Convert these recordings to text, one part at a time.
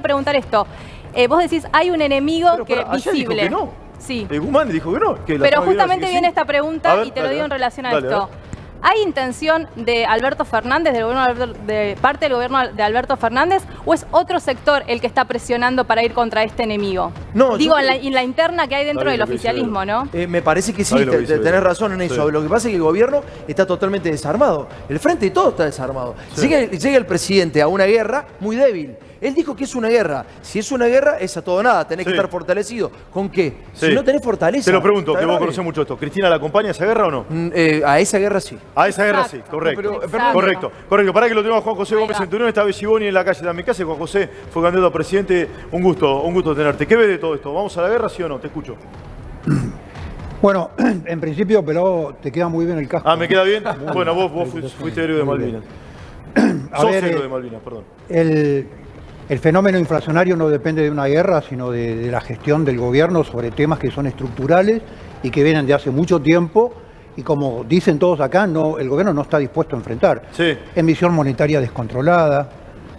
quería preguntar esto. Vos decís, hay un enemigo que visible. Dijo que no. Sí. Guzmán dijo que no. Pero justamente viene esta pregunta ver, y te lo digo en relación a dale, esto. ¿Hay intención de Alberto Fernández, de parte del gobierno de Alberto Fernández, o es otro sector el que está presionando para ir contra este enemigo? No, digo, en la interna que hay dentro del oficialismo, ¿no? Me parece que sí, tenés razón en eso. Lo que pasa es que el gobierno está totalmente desarmado. El frente de todo está desarmado. Sí. Llega el presidente a una guerra muy débil. Él dijo que es una guerra. Si es una guerra, es a todo o nada. Tenés que estar fortalecido. ¿Con qué? Si no tenés fortaleza. Te lo pregunto, que vos conocés mucho esto. ¿Cristina la acompaña a esa guerra o no? A esa guerra sí. A esa guerra sí, correcto. Correcto. Pará que lo tenemos a Juan José Gómez Centurión. Está Belliboni en la calle de mi casa. Juan José fue candidato a presidente. Un gusto tenerte. ¿Qué ves de todo esto? ¿Vamos a la guerra, sí o no? Te escucho. Bueno, en principio, pero te queda muy bien el casco. Ah, ¿me queda bien? Bueno, vos fuiste héroe de Malvinas. Sos héroe de Malvinas, perdón. El fenómeno inflacionario no depende de una guerra, sino de la gestión del gobierno sobre temas que son estructurales y que vienen de hace mucho tiempo. Y como dicen todos acá, el gobierno no está dispuesto a enfrentar. Sí. Emisión monetaria descontrolada,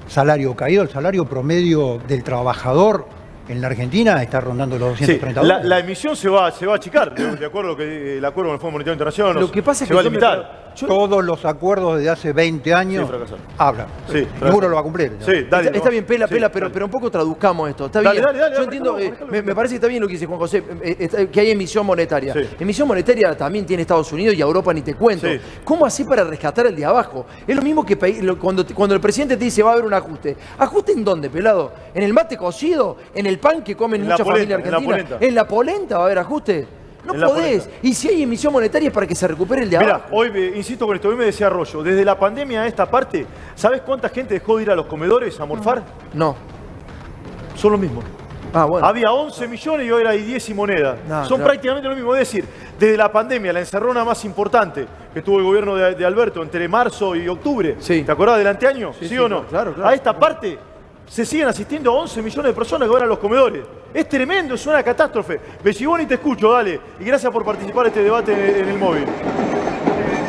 salario caído, el salario promedio del trabajador en la Argentina está rondando los 230 dólares. La emisión se va a achicar, de acuerdo que el acuerdo con el Fondo Monetario Internacional Lo que pasa es se que va a limitar. Todos los acuerdos desde hace 20 años hablan. Sí, ninguno lo va a cumplir. Sí, dale, está bien, Pela, pero un poco traduzcamos esto. Está bien. Dale, yo entiendo, me parece que está bien lo que dice Juan José, que hay emisión monetaria. Sí. Emisión monetaria también tiene Estados Unidos y Europa, ni te cuento. Sí. ¿Cómo así para rescatar el de abajo? Es lo mismo que cuando el presidente te dice va a haber un ajuste. ¿Ajuste en dónde, pelado? ¿En el mate cocido? ¿En el pan que comen muchas familias argentinas? ¿En la polenta va a haber ajuste? No podés. Y si hay emisión monetaria es para que se recupere el de abajo. Mirá, hoy insisto con esto, hoy me decía Arroyo, desde la pandemia a esta parte, ¿sabés cuánta gente dejó de ir a los comedores a morfar? No. Son lo mismo. Ah, bueno. Había 11 millones y ahora hay 10 y moneda. Son prácticamente lo mismo. Es decir, desde la pandemia, la encerrona más importante que tuvo el gobierno de Alberto entre marzo y octubre. Sí. ¿Te acordás del anteaño? ¿Sí o no? Claro. A esta parte se siguen asistiendo 11 millones de personas que van a los comedores. Es tremendo, es una catástrofe. Belliboni, te escucho, dale. Y gracias por participar en este debate en el móvil.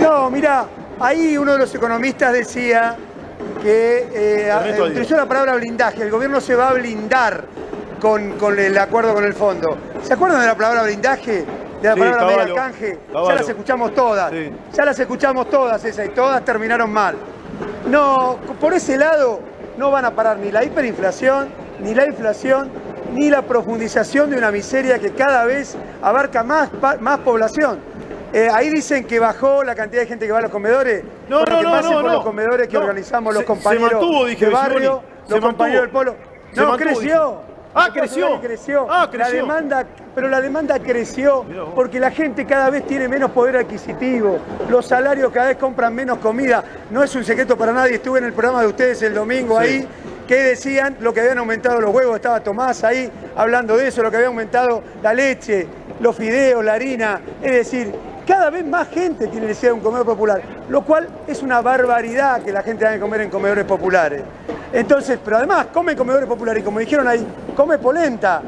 No, mira, ahí uno de los economistas decía que utilizó la palabra blindaje. El gobierno se va a blindar con el acuerdo con el fondo. ¿Se acuerdan de la palabra blindaje? De la palabra mega canje. Ya las escuchamos todas. Sí. Ya las escuchamos todas esas y todas terminaron mal. No, por ese lado no van a parar ni la hiperinflación, ni la inflación, ni la profundización de una miseria que cada vez abarca más población. Ahí dicen que bajó la cantidad de gente que va a los comedores. No, los comedores que organizamos los compañeros se mantuvo, dije, de barrio, los compañeros del polo. No, creció. Creció. La demanda creció porque la gente cada vez tiene menos poder adquisitivo. Los salarios cada vez compran menos comida. No es un secreto para nadie. Estuve en el programa de ustedes el domingo ahí, que decían lo que habían aumentado los huevos. Estaba Tomás ahí hablando de eso, lo que había aumentado la leche, los fideos, la harina. Es decir, cada vez más gente tiene necesidad de un comedor popular, lo cual es una barbaridad que la gente tenga que comer en comedores populares. Entonces, pero además comen comedores populares y como dijeron ahí, come polenta.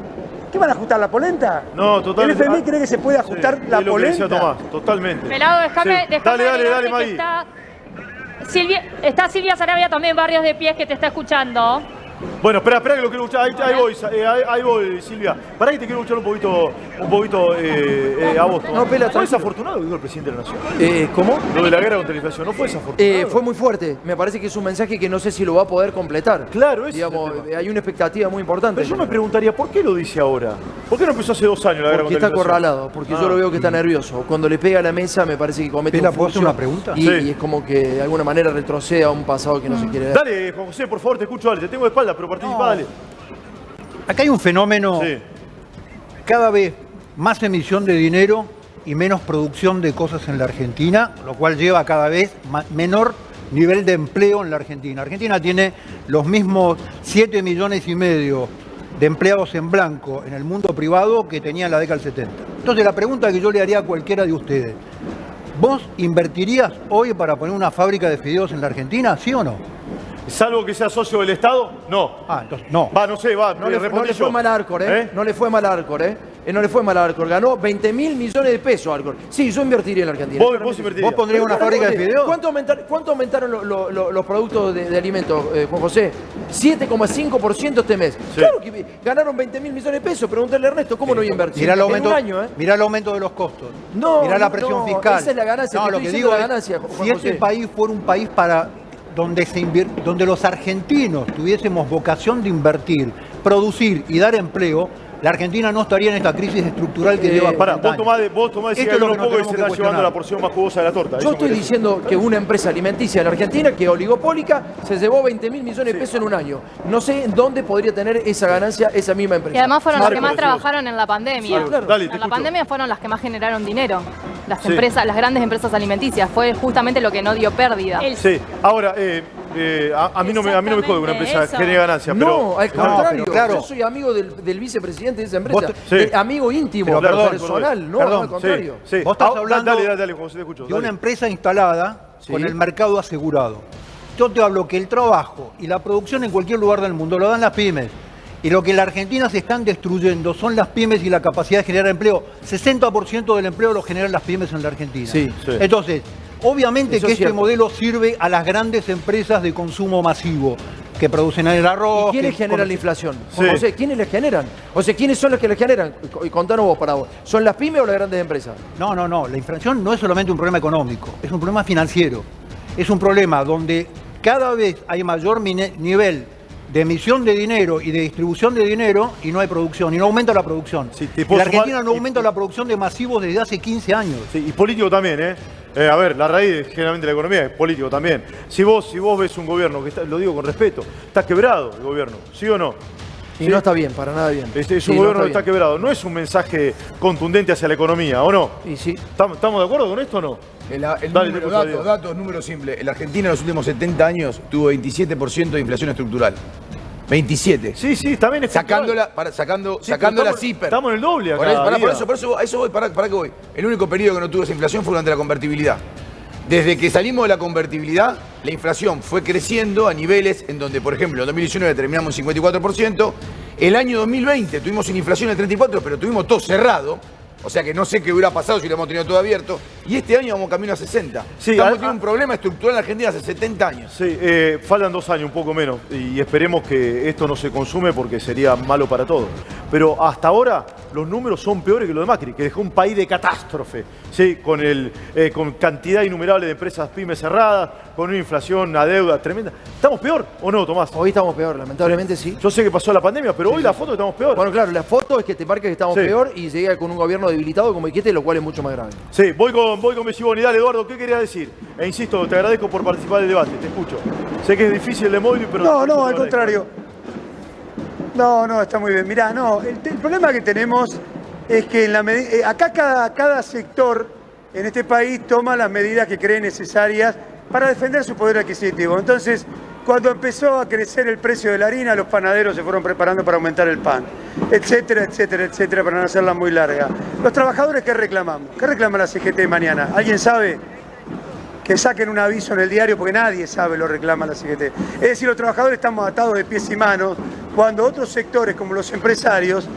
¿Qué van a ajustar la polenta? No, totalmente. ¿El FMI cree que se puede ajustar la polenta? Lo que decía Tomás, totalmente. Pelado, déjame dale, Magui. Está Silvia Sarabia también en Barrios de Pies que te está escuchando. Bueno, espera que lo quiero escuchar. Ahí voy, Silvia. Pará que te quiero escuchar un poquito a vos. No, Pela, ¿fue desafortunado lo que dijo el presidente de la Nación? ¿Cómo? Lo de la guerra contra la inflación, ¿no fue desafortunado? Fue muy fuerte. Me parece que es un mensaje que no sé si lo va a poder completar. Claro, digamos, hay una expectativa muy importante. Pero yo me preguntaría, ¿por qué lo dice ahora? ¿Por qué no empezó hace 2 años la guerra contra la inflación? Porque está acorralado, porque yo lo veo que está nervioso. Cuando le pega a la mesa me parece que comete un ¿puedo hacer una pregunta? Y es como que de alguna manera retrocede a un pasado que no se quiere dar. Dale, Juan José, por favor, te escucho, dale. Te tengo de espalda, pero participa, dale. Acá hay un fenómeno, cada vez más emisión de dinero y menos producción de cosas en la Argentina, lo cual lleva a cada vez menor nivel de empleo en la Argentina. Argentina tiene los mismos 7,5 millones de empleados en blanco en el mundo privado que tenía en la década del 70. Entonces la pregunta que yo le haría a cualquiera de ustedes, ¿vos invertirías hoy para poner una fábrica de fideos en la Argentina, sí o no? Salvo que sea socio del Estado, no. Entonces no. No sé, no le fue mal Arcor, ¿eh? No le fue mal Arcor, ¿eh? no le fue mal a Alcor, ganó 20.000 millones de pesos Alcor. Sí, yo invertiría en la Argentina. Vos invertirías. ¿Vos pondrías una fábrica de fideos? ¿Cuánto aumentaron los productos de alimentos, Juan José? 7,5% este mes. Sí. Claro que ganaron 20.000 millones de pesos. Pregúntale a Ernesto, ¿cómo no voy a invertir? Mirá el aumento, en un año, mirá el aumento de los costos. No, mirá la presión fiscal. Esa es la ganancia. No, te lo estoy que diciendo digo la es, ganancia, Juan si José. este país fuera un país donde los argentinos tuviésemos vocación de invertir, producir y dar empleo, la Argentina no estaría en esta crisis estructural que lleva. Pará, vos tomás Esto es lo que un poco y se está que llevando la porción más jugosa de la torta. Yo estoy diciendo que una empresa alimenticia en la Argentina, que es oligopólica, se llevó 20.000 millones de pesos en un año. No sé en dónde podría tener esa ganancia esa misma empresa. Y además fueron las que Marco, más trabajaron en la pandemia. Claro. Dale, te En la escucho. pandemia fueron las que más generaron dinero. Las Sí. empresas, las grandes empresas alimenticias. Fue justamente lo que no dio pérdida. Sí, ahora, a mí no me jode que una empresa Eso. genere ganancia, pero... No, al contrario, pero claro. yo soy amigo del vicepresidente de esa empresa, Sí. amigo íntimo, Pero perdón, personal, no, perdón, al contrario. Sí. Vos estás hablando Dale, José, te escucho. de una dale. empresa instalada con el mercado asegurado. Yo te hablo que el trabajo y la producción en cualquier lugar del mundo lo dan las pymes. Y lo que en la Argentina se están destruyendo son las pymes y la capacidad de generar empleo. 60% del empleo lo generan las pymes en la Argentina. Sí. Sí. Entonces, obviamente Eso que es este cierto. modelo sirve a las grandes empresas de consumo masivo que producen el arroz. ¿Y quiénes que generan la comercian. inflación? Sí. José, ¿quiénes la generan? O sea, ¿quiénes son los que la generan? Y contanos vos para vos. ¿Son las pymes o las grandes empresas? No. La inflación no es solamente un problema económico, es un problema financiero. Es un problema donde cada vez hay mayor nivel de emisión de dinero y de distribución de dinero y no hay producción, y no aumenta la producción. Sí, te Y puedo la Argentina sumar- no aumenta la producción de masivos desde hace 15 años. Sí, y político también, ¿eh? A ver, la raíz generalmente de la economía es político también. Si vos ves un gobierno que está, lo digo con respeto, está quebrado el gobierno, ¿sí o no? Y Sí. no está bien, para nada bien. Es un Sí, no gobierno que está bien. quebrado. No es un mensaje contundente hacia la economía, ¿o no? Y sí. ¿Estamos de acuerdo con esto o no? El Dale, número, te escucho, datos, número simple. La Argentina en los últimos 70 años tuvo 27% de inflación estructural. 27. Sí, también es Sacando la CIPER. Estamos en el doble acá. Por eso, a eso voy, para que voy. El único periodo que no tuvo esa inflación fue durante la convertibilidad. Desde que salimos de la convertibilidad, la inflación fue creciendo a niveles en donde, por ejemplo, en 2019 terminamos en 54%, el año 2020 tuvimos una inflación de 34%, pero tuvimos todo cerrado, o sea que no sé qué hubiera pasado si lo hubiéramos tenido todo abierto, y este año vamos camino a 60. Sí, Estamos teniendo un problema estructural en Argentina hace 70 años. Sí, faltan 2 años, un poco menos, y esperemos que esto no se consume porque sería malo para todos. Pero hasta ahora los números son peores que los de Macri, que dejó un país de catástrofe, ¿sí? Con cantidad innumerable de empresas pymes cerradas, con una inflación, una deuda tremenda. ¿Estamos peor o no, Tomás? Hoy estamos peor, lamentablemente sí. Yo sé que pasó la pandemia, pero hoy la foto estamos peor. Bueno, claro, la foto es que te marca que estamos Sí. peor y llega con un gobierno debilitado como dijiste, lo cual es mucho más grave. Sí, voy con Besiboni. Dale, Eduardo, ¿qué querías decir? E insisto, te agradezco por participar del debate, te escucho. Sé que es difícil de móvil, pero... No, te al agradezco. contrario. No, está muy bien. Mirá, no, el problema que tenemos es que acá cada sector en este país toma las medidas que cree necesarias para defender su poder adquisitivo. Entonces, cuando empezó a crecer el precio de la harina, los panaderos se fueron preparando para aumentar el pan, etcétera, etcétera, etcétera, para no hacerla muy larga. Los trabajadores, ¿qué reclamamos? ¿Qué reclama la CGT mañana? ¿Alguien sabe? Que saquen un aviso en el diario porque nadie sabe lo reclama la CGT. Es decir, los trabajadores estamos atados de pies y manos cuando otros sectores como los empresarios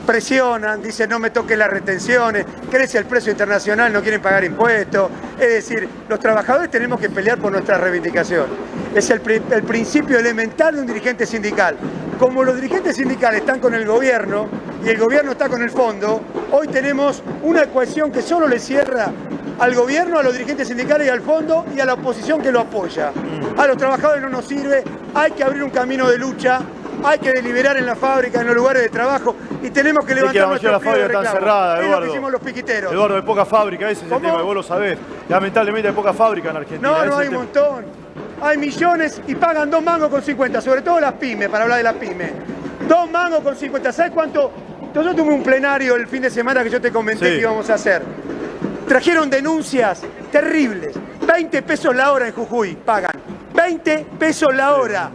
presionan, dicen no me toquen las retenciones, crece el precio internacional, no quieren pagar impuestos. Es decir, los trabajadores tenemos que pelear por nuestra reivindicación. Es el principio elemental de un dirigente sindical. Como los dirigentes sindicales están con el gobierno y el gobierno está con el fondo, hoy tenemos una ecuación que solo le cierra al gobierno, a los dirigentes sindicales y al fondo y a la oposición que lo apoya. A los trabajadores no nos sirve, hay que abrir un camino de lucha, hay que deliberar en la fábrica, en los lugares de trabajo y tenemos que Es que levantar la mayoría de nuestro las pliego de fábricas están reclamo. cerradas, Es lo Eduardo. que hicimos los piquiteros. Eduardo, hay poca fábrica, ese es el ¿Cómo? tema, y vos lo sabés. Lamentablemente hay poca fábrica en Argentina. ese No, es no el hay un tema. montón. Hay millones y pagan 2 mangos con 50, sobre todo las pymes, para hablar de las pymes. 2 mangos con 50. ¿Sabes cuánto? Yo tuve un plenario el fin de semana que yo te comenté Sí. que íbamos a hacer. Trajeron denuncias terribles. 20 pesos la hora en Jujuy pagan. 20 pesos la hora.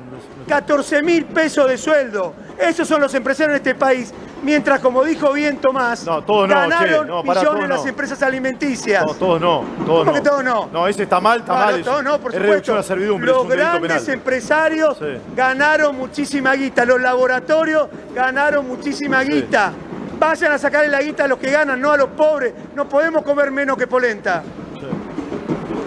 14.000 pesos de sueldo. Esos son los empresarios en este país. Mientras, como dijo bien Tomás, No, todos no, ganaron che, no, pará, millones todos las no. empresas alimenticias. No, todos no. Todos ¿Cómo que todos no? No, ese está mal, está Claro, mal. todo no, por es supuesto. reducción a servidumbre, es Los un delito grandes penal. empresarios Sí. ganaron muchísima guita, los laboratorios ganaron muchísima guita. Vayan a sacarle la guita a los que ganan, no a los pobres. No podemos comer menos que polenta.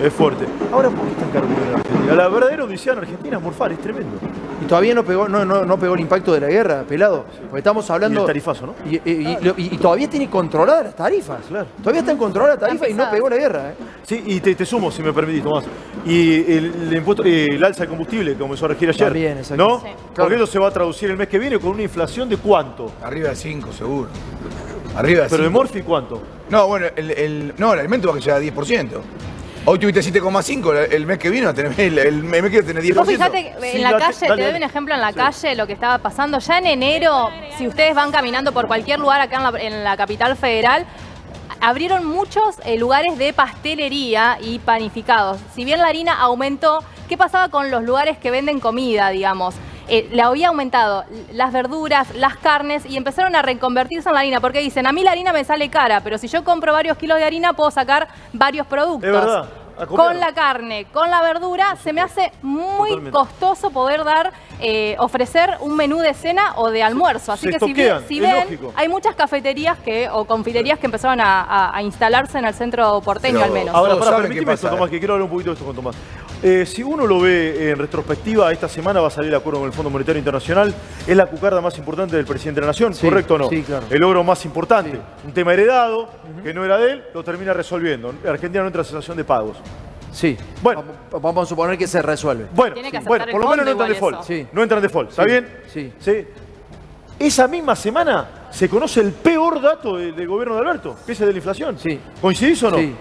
Es fuerte. Ahora, ¿por qué están carburando en Argentina? La verdadera odisea en Argentina es morfar, es tremendo. Y todavía no pegó el impacto de la guerra, pelado. Porque estamos hablando... Y el tarifazo, ¿no? Y todavía tiene controladas las tarifas. Claro. Todavía están controladas las tarifas y no pegó la guerra. Sí, y te sumo, si me permitís, Tomás. Y el impuesto, el alza de combustible que comenzó a regir ayer. También, exacto. ¿No? Sí. Porque eso se va a traducir el mes que viene con una inflación de ¿cuánto? Arriba de 5, seguro. Arriba de 5. Pero de Morphy, ¿cuánto? No, bueno, el alimento va a llegar a 10%. Hoy tuviste 7,5, el mes que viene el mes que viene tenés 10%. Vos fijate que Sí, en la calle, dale, te doy un ejemplo en la calle, lo que estaba pasando. Ya en enero, si ustedes van caminando por cualquier lugar acá en la capital federal, abrieron muchos lugares de pastelería y panificados. Si bien la harina aumentó, ¿qué pasaba con los lugares que venden comida, digamos? Le había aumentado las verduras, las carnes y empezaron a reconvertirse en la harina porque dicen, a mí la harina me sale cara, pero si yo compro varios kilos de harina puedo sacar varios productos. Es verdad. Con la carne, con la verdura, se me hace muy Totalmente. costoso poder ofrecer un menú de cena o de almuerzo. Así Se que estoquean, si es ven, lógico. hay muchas cafeterías o confiterías que empezaron a instalarse en el centro porteño Pero al menos. Ahora, Todos para saben permitime qué esto, pasa, Tomás, que quiero hablar un poquito de esto con Tomás. Si uno lo ve en retrospectiva, esta semana va a salir el acuerdo con el Fondo Monetario Internacional. Es la cucarda más importante del presidente de la Nación, Sí, ¿correcto o no? sí, claro. El logro más importante. Un tema heredado, que no era de él, lo termina resolviendo. Argentina no entra en cesación de pagos. Sí. Bueno. Vamos a suponer que se resuelve. Bueno, Tiene que aceptar bueno, el por lo menos no fondo entra en igual default. eso. Sí. No entra en default, ¿está Sí, bien? sí. Esa misma semana se conoce el peor dato del gobierno de Alberto, que es el de la inflación. Sí. ¿Coincidís o no? Sí.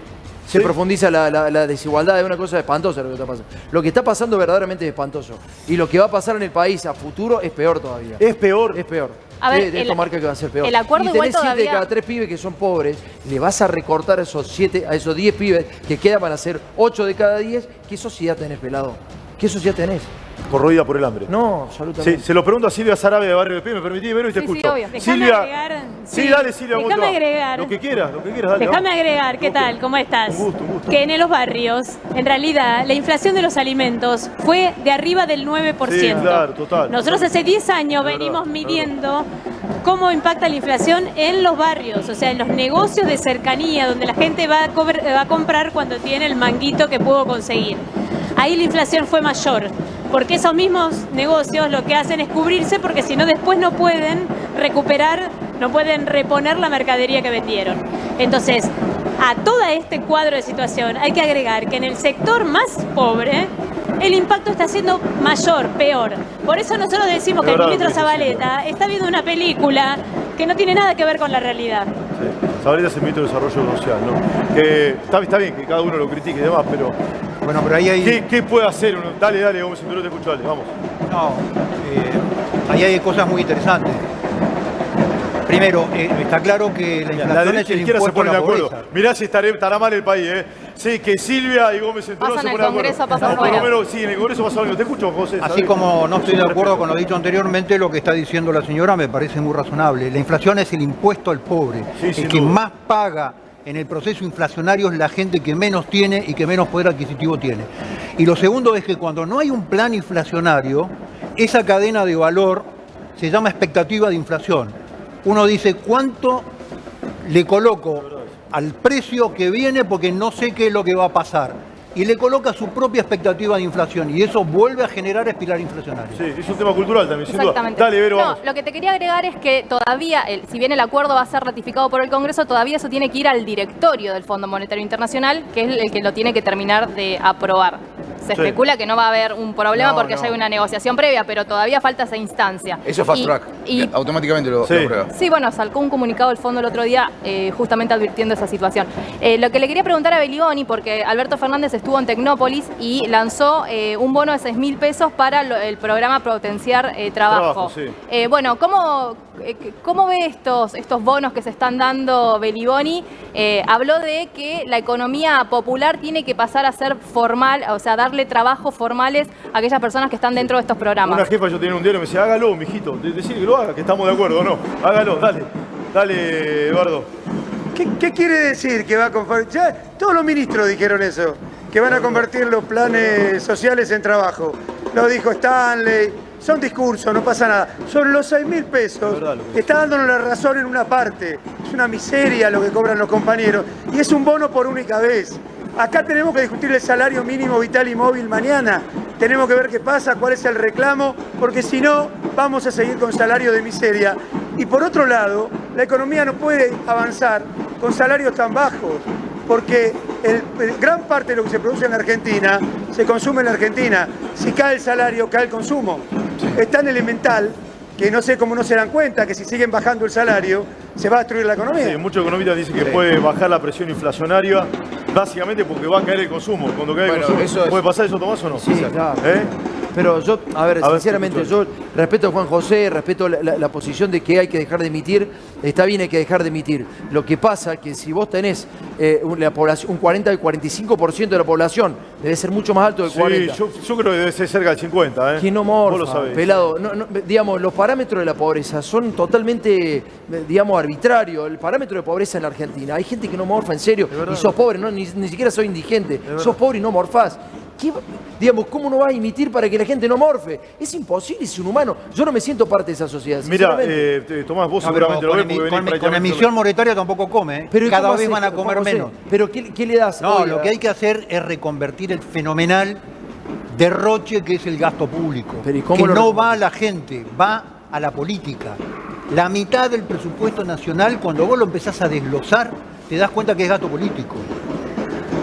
Se profundiza la desigualdad, es una cosa espantosa lo que está pasando. Lo que está pasando verdaderamente es espantoso. Y lo que va a pasar en el país a futuro es peor todavía. Es peor. Es peor. A ver, Esto marca que va a ser peor. el acuerdo y igual tenés 7 de todavía- cada 3 pibes que son pobres, le vas a recortar a esos 10 pibes que quedan para ser 8 de cada 10. ¿Qué sociedad tenés, pelado? ¿Qué sociedad tenés? Corroída por el hambre. No, absolutamente. Sí, se lo pregunto a Silvia Sarabia de Barrio de P. ¿Me permitís, Vero? Y te Sí, sí, escucho. obvio. Déjame Silvia. agregar, Sí, sí. dale, Silvia. ¿cómo te Déjame va? agregar. Lo que quieras, dale. Déjame vamos. agregar, ¿qué tal? ¿Cómo estás? Un gusto. Que en los barrios, en realidad, la inflación de los alimentos fue de arriba del 9%. Sí, claro, total. Nosotros hace 10 años Es verdad, venimos es midiendo cómo impacta la inflación en los barrios, o sea, en los negocios de cercanía, donde la gente va a comprar cuando tiene el manguito que pudo conseguir. Ahí la inflación fue mayor, porque esos mismos negocios lo que hacen es cubrirse, porque si no después no pueden recuperar, no pueden reponer la mercadería que vendieron. Entonces, a todo este cuadro de situación hay que agregar que en el sector más pobre el impacto está siendo mayor, peor. Por eso nosotros decimos que el verdad, ministro sí, sí, Zabaleta está viendo una película que no tiene nada que ver con la realidad. Sí. Zabaleta es el ministro de Desarrollo Social, ¿no? Que está bien que cada uno lo critique y demás, pero Bueno, pero ahí hay... ¿qué puede hacer uno? Dale, Gómez Centurión, te escucho, dale, vamos. No, ahí hay cosas muy interesantes. Primero, está claro que la La inflación es derecha y el la izquierda se impuesto a ponen de la acuerdo. pobreza. Mirá si estará mal el país, ¿eh? Sí, que Silvia y Gómez Centurión Pasa se en el ponen de Congreso, acuerdo. pasa No, por lo afuera. menos, sí, en el Congreso pasa algo. Te escucho, José. Así ¿sabés? como no estoy de acuerdo respeto. con lo dicho anteriormente, lo que está diciendo la señora me parece muy razonable. La inflación es el impuesto al pobre. Sí, sin El que duda. más paga en el proceso inflacionario es la gente que menos tiene y que menos poder adquisitivo tiene. Y lo segundo es que cuando no hay un plan inflacionario, esa cadena de valor se llama expectativa de inflación. Uno dice, ¿cuánto le coloco al precio que viene porque no sé qué es lo que va a pasar? Y le coloca su propia expectativa de inflación y eso vuelve a generar espiral inflacionario. Sí, es un tema cultural también, sin duda. Exactamente. Dale, Vero, No, vamos. lo que te quería agregar es que todavía, si bien el acuerdo va a ser ratificado por el Congreso, todavía eso tiene que ir al directorio del Fondo Monetario Internacional, que es el que lo tiene que terminar de aprobar. Se Sí. especula que no va a haber un problema No, porque no. ya hay una negociación previa, pero todavía falta esa instancia. Eso es fast track. Y, Automáticamente lo Sí. aprueba. sí, bueno, sacó un comunicado del fondo el otro día justamente advirtiendo esa situación. Lo que le quería preguntar a Beliboni, porque Alberto Fernández estuvo en Tecnópolis y lanzó un bono de 6.000 pesos para el programa Potenciar Trabajo. Trabajo, sí. Bueno, ¿cómo ve estos bonos que se están dando Beliboni? Habló de que la economía popular tiene que pasar a ser formal, o sea, darle trabajos formales a aquellas personas que están dentro de estos programas. Una jefa yo tenía un diario y me decía, hágalo, mijito. Decir que lo haga, que estamos de acuerdo, ¿no? Hágalo, dale. Dale, Eduardo. ¿Qué quiere decir que va a convertir? Ya todos los ministros dijeron eso, que van a convertir los planes sociales en trabajo. Lo dijo Stanley, son discursos, no pasa nada. Sobre los 6.000 pesos, está dándonos la razón en una parte. Es una miseria lo que cobran los compañeros y es un bono por única vez. Acá tenemos que discutir el salario mínimo vital y móvil mañana. Tenemos que ver qué pasa, cuál es el reclamo, porque si no, vamos a seguir con salario de miseria. Y por otro lado, la economía no puede avanzar con salarios tan bajos, porque gran parte de lo que se produce en la Argentina se consume en la Argentina. Si cae el salario, cae el consumo. Es tan elemental que no sé cómo no se dan cuenta que si siguen bajando el salario, se va a destruir la economía. Sí, muchos economistas dicen que puede bajar la presión inflacionaria, básicamente porque va a caer el consumo. Cuando cae el consumo, ¿puede pasar eso, Tomás, o no? Sí, claro. Pero yo, sinceramente, yo respeto a Juan José, respeto la posición de que hay que dejar de emitir. Está bien, hay que dejar de emitir. Lo que pasa es que si vos tenés la población, un 40 y 45% de la población, debe ser mucho más alto del 40%. Yo creo que debe ser cerca del 50%. Que no morfa, vos lo sabés. Pelado. Digamos, los parámetros de la pobreza son totalmente, digamos, arbitrarios. El parámetro de pobreza en la Argentina. Hay gente que no morfa, en serio, y sos pobre, ni siquiera soy indigente. Sos pobre y no morfás. Digamos, ¿cómo no vas a emitir para que la gente no morfe? Es imposible, es un humano. Yo no me siento parte de esa sociedad. Mira, Tomás, vos seguramente lo ves porque con emisión monetaria tampoco come. Pero cada vez van a comer menos. ¿Pero qué le das? No, lo que hay que hacer es reconvertir el fenomenal derroche que es el gasto público. Que no va a la gente, va a la política. La mitad del presupuesto nacional, cuando vos lo empezás a desglosar, te das cuenta que es gasto político.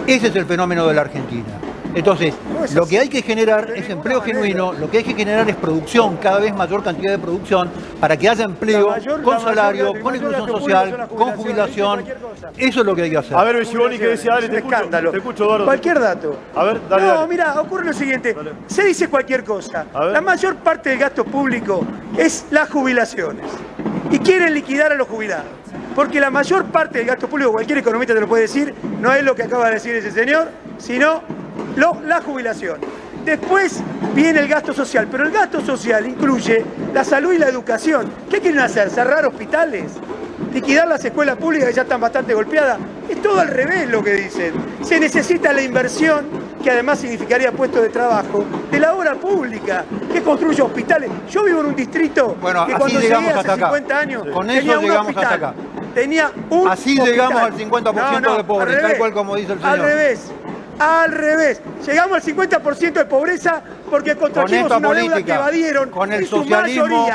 Ese es el fenómeno de la Argentina. Entonces, lo que hay que generar es empleo genuino, lo que hay que generar es producción, cada vez mayor cantidad de producción, para que haya empleo con salario, con inclusión social, con jubilación. Eso es lo que hay que hacer. A ver, Belliboni, ¿qué decía? Dale, te escucho, Eduardo. Cualquier dato. A ver, dale. No, mira, ocurre lo siguiente. Se dice cualquier cosa. La mayor parte del gasto público es las jubilaciones. Y quieren liquidar a los jubilados. Porque la mayor parte del gasto público, cualquier economista te lo puede decir, no es lo que acaba de decir ese señor, sino la jubilación. Después viene el gasto social, pero el gasto social incluye la salud y la educación. ¿Qué quieren hacer? ¿Cerrar hospitales? ¿Liquidar las escuelas públicas que ya están bastante golpeadas? Es todo al revés lo que dicen. Se necesita la inversión, que además significaría puestos de trabajo, de la obra pública, que construye hospitales. Yo vivo en un distrito que cuando llegué hace 50 años con eso llegamos hasta acá. Tenía un así hospital. Llegamos al 50% de pobres, tal cual como dice el señor. Al revés. Llegamos al 50% de pobreza porque contrajimos una deuda que evadieron. Con el socialismo